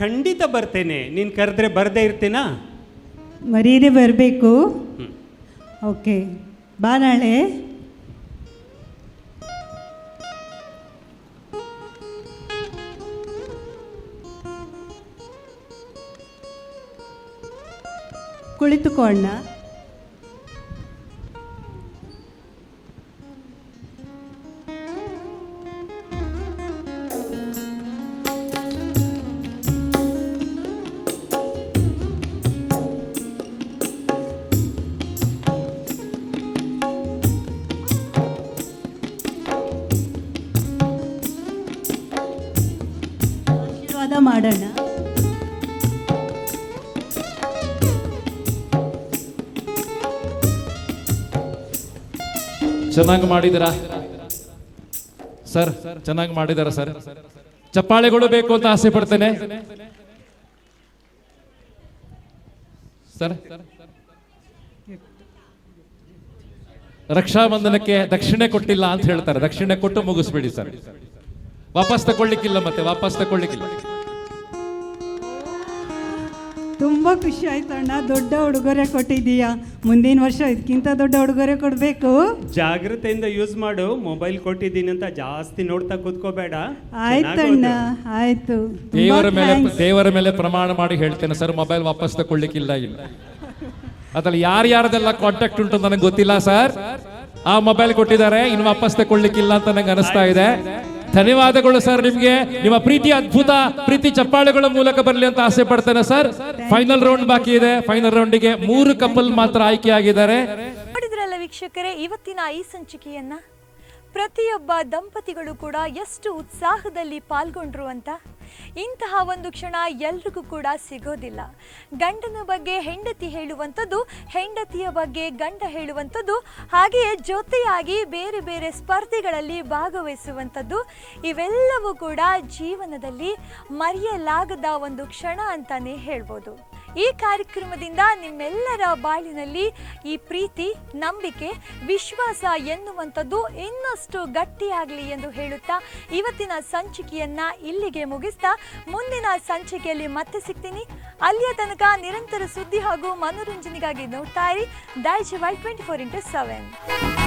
ಖಂಡಿತ ಬರ್ತೇನೆ. ನೀನು ಕರೆದ್ರೆ ಬರದೇ ಇರ್ತೀನಾ? ಮರೀನೇ ಬರಬೇಕು. ಓಕೆ, ಬಾ ನಾಳೆ. ಕುಳಿತುಕೋ ಅಣ್ಣ. ಆಶೀರ್ವಾದ ಮಾಡೋಣ. ಚೆನ್ನಾಗಿ ಮಾಡಿದಿರಾ ಸರ್? ಚೆನ್ನಾಗಿ ಮಾಡಿದಾರ ಸರ್. ಚಪ್ಪಾಳೆಗಳು ಬೇಕು ಅಂತ ಆಸೆ ಪಡ್ತೇನೆ ಸರ್. ರಕ್ಷಾಬಂಧನಕ್ಕೆ ದಕ್ಷಿಣೆ ಕೊಟ್ಟಿಲ್ಲ ಅಂತ ಹೇಳ್ತಾರೆ. ದಕ್ಷಿಣೆ ಕೊಟ್ಟು ಮುಗಿಸ್ಬೇಡಿ ಸರ್. ವಾಪಸ್ ತಗೊಳ್ಳಿಕ್ಕಿಲ್ಲ, ಮತ್ತೆ ವಾಪಸ್ ತಗೊಳ್ಳಿಕ್ಕಿಲ್ಲ. ತುಂಬ ಖುಷಿ ಆಯ್ತು ಅಣ್ಣ. ದೊಡ್ಡ ಉಡುಗೊರೆ ಕೊಟ್ಟಿದ್ದೀಯಾ. ಮುಂದಿನ ವರ್ಷ ಇದಕ್ಕಿಂತ ದೊಡ್ಡ ಉಡುಗೊರೆ ಕೊಡಬೇಕು. ಜಾಗ್ರತೆಯಿಂದ ಯೂಸ್ ಮಾಡು. ಮೊಬೈಲ್ ಕೊಟ್ಟಿದ್ದೀನಿ ಅಂತ ಜಾಸ್ತಿ ನೋಡ್ತಾ ಕೂತ್ಕೋಬೇಡ. ಆಯ್ತಣ್ಣ, ಆಯ್ತು. ದೇವರ ಮೇಲೆ ಪ್ರಮಾಣ ಮಾಡಿ ಹೇಳ್ತೇನೆ ಸರ್, ಮೊಬೈಲ್ ವಾಪಸ್ ತಗೊಳ್ಳಿಕ್ಕಿಲ್ಲ. ಇಲ್ಲ ಅದ್ರಲ್ಲಿ ಯಾರ್ಯಾರದೆಲ್ಲ ಕಾಂಟ್ಯಾಕ್ಟ್ ಉಂಟು ನನಗೆ ಗೊತ್ತಿಲ್ಲ ಸರ್. ಆ ಮೊಬೈಲ್ ಕೊಟ್ಟಿದ್ದಾರೆ, ಇನ್ನು ವಾಪಸ್ ತಗೊಳ್ಳಿಕ್ಕಿಲ್ಲ ಅಂತ ನಂಗೆ ಅನಿಸ್ತಾ ಇದೆ. ಧನ್ಯವಾದಗಳು ಸರ್ ನಿಮ್ಗೆ. ನಿಮ್ಮ ಪ್ರೀತಿ ಅದ್ಭುತ, ಪ್ರೀತಿ ಚಪ್ಪಾಳೆಗಳ ಮೂಲಕ ಬರಲಿ ಅಂತ ಆಸೆ ಪಡ್ತೇನೆ ಸರ್. ಫೈನಲ್ ರೌಂಡ್ ಬಾಕಿ ಇದೆ. ಫೈನಲ್ ರೌಂಡಿಗೆ 3 ಕಪಲ್ ಮಾತ್ರ ಆಯ್ಕೆಯಾಗಿದ್ದಾರೆ. ನೋಡಿದ್ರಲ್ಲ ವೀಕ್ಷಕರೇ, ಇವತ್ತಿನ ಈ ಸಂಚಿಕೆಯನ್ನ. ಪ್ರತಿಯೊಬ್ಬ ದಂಪತಿಗಳು ಕೂಡ ಎಷ್ಟು ಉತ್ಸಾಹದಲ್ಲಿ ಪಾಲ್ಗೊಂಡ್ರು ಅಂತ. ಇಂತಹ ಒಂದು ಕ್ಷಣ ಎಲ್ರಿಗೂ ಕೂಡ ಸಿಗೋದಿಲ್ಲ. ಗಂಡನ ಬಗ್ಗೆ ಹೆಂಡತಿ ಹೇಳುವಂಥದ್ದು, ಹೆಂಡತಿಯ ಬಗ್ಗೆ ಗಂಡ ಹೇಳುವಂಥದ್ದು, ಹಾಗೆಯೇ ಜೊತೆಯಾಗಿ ಬೇರೆ ಬೇರೆ ಸ್ಪರ್ಧೆಗಳಲ್ಲಿ ಭಾಗವಹಿಸುವಂಥದ್ದು, ಇವೆಲ್ಲವೂ ಕೂಡ ಜೀವನದಲ್ಲಿ ಮರೆಯಲಾಗದ ಒಂದು ಕ್ಷಣ ಅಂತಾನೆ ಹೇಳ್ಬೋದು. ಈ ಕಾರ್ಯಕ್ರಮದಿಂದ ನಿಮ್ಮೆಲ್ಲರ ಬಾಳಿನಲ್ಲಿ ಈ ಪ್ರೀತಿ, ನಂಬಿಕೆ, ವಿಶ್ವಾಸ ಎನ್ನುವಂಥದ್ದು ಇನ್ನಷ್ಟು ಗಟ್ಟಿಯಾಗಲಿ ಎಂದು ಹೇಳುತ್ತಾ ಇವತ್ತಿನ ಸಂಚಿಕೆಯನ್ನ ಇಲ್ಲಿಗೆ ಮುಗಿಸ್ತಾ ಮುಂದಿನ ಸಂಚಿಕೆಯಲ್ಲಿ ಮತ್ತೆ ಸಿಗ್ತೀನಿ. ಅಲ್ಲಿಯ ತನಕ ನಿರಂತರ ಸುದ್ದಿ ಹಾಗೂ ಮನೋರಂಜನೆಗಾಗಿ ನೋಡ್ತಾ ಇರಿ ದೈಜ್ 24x7.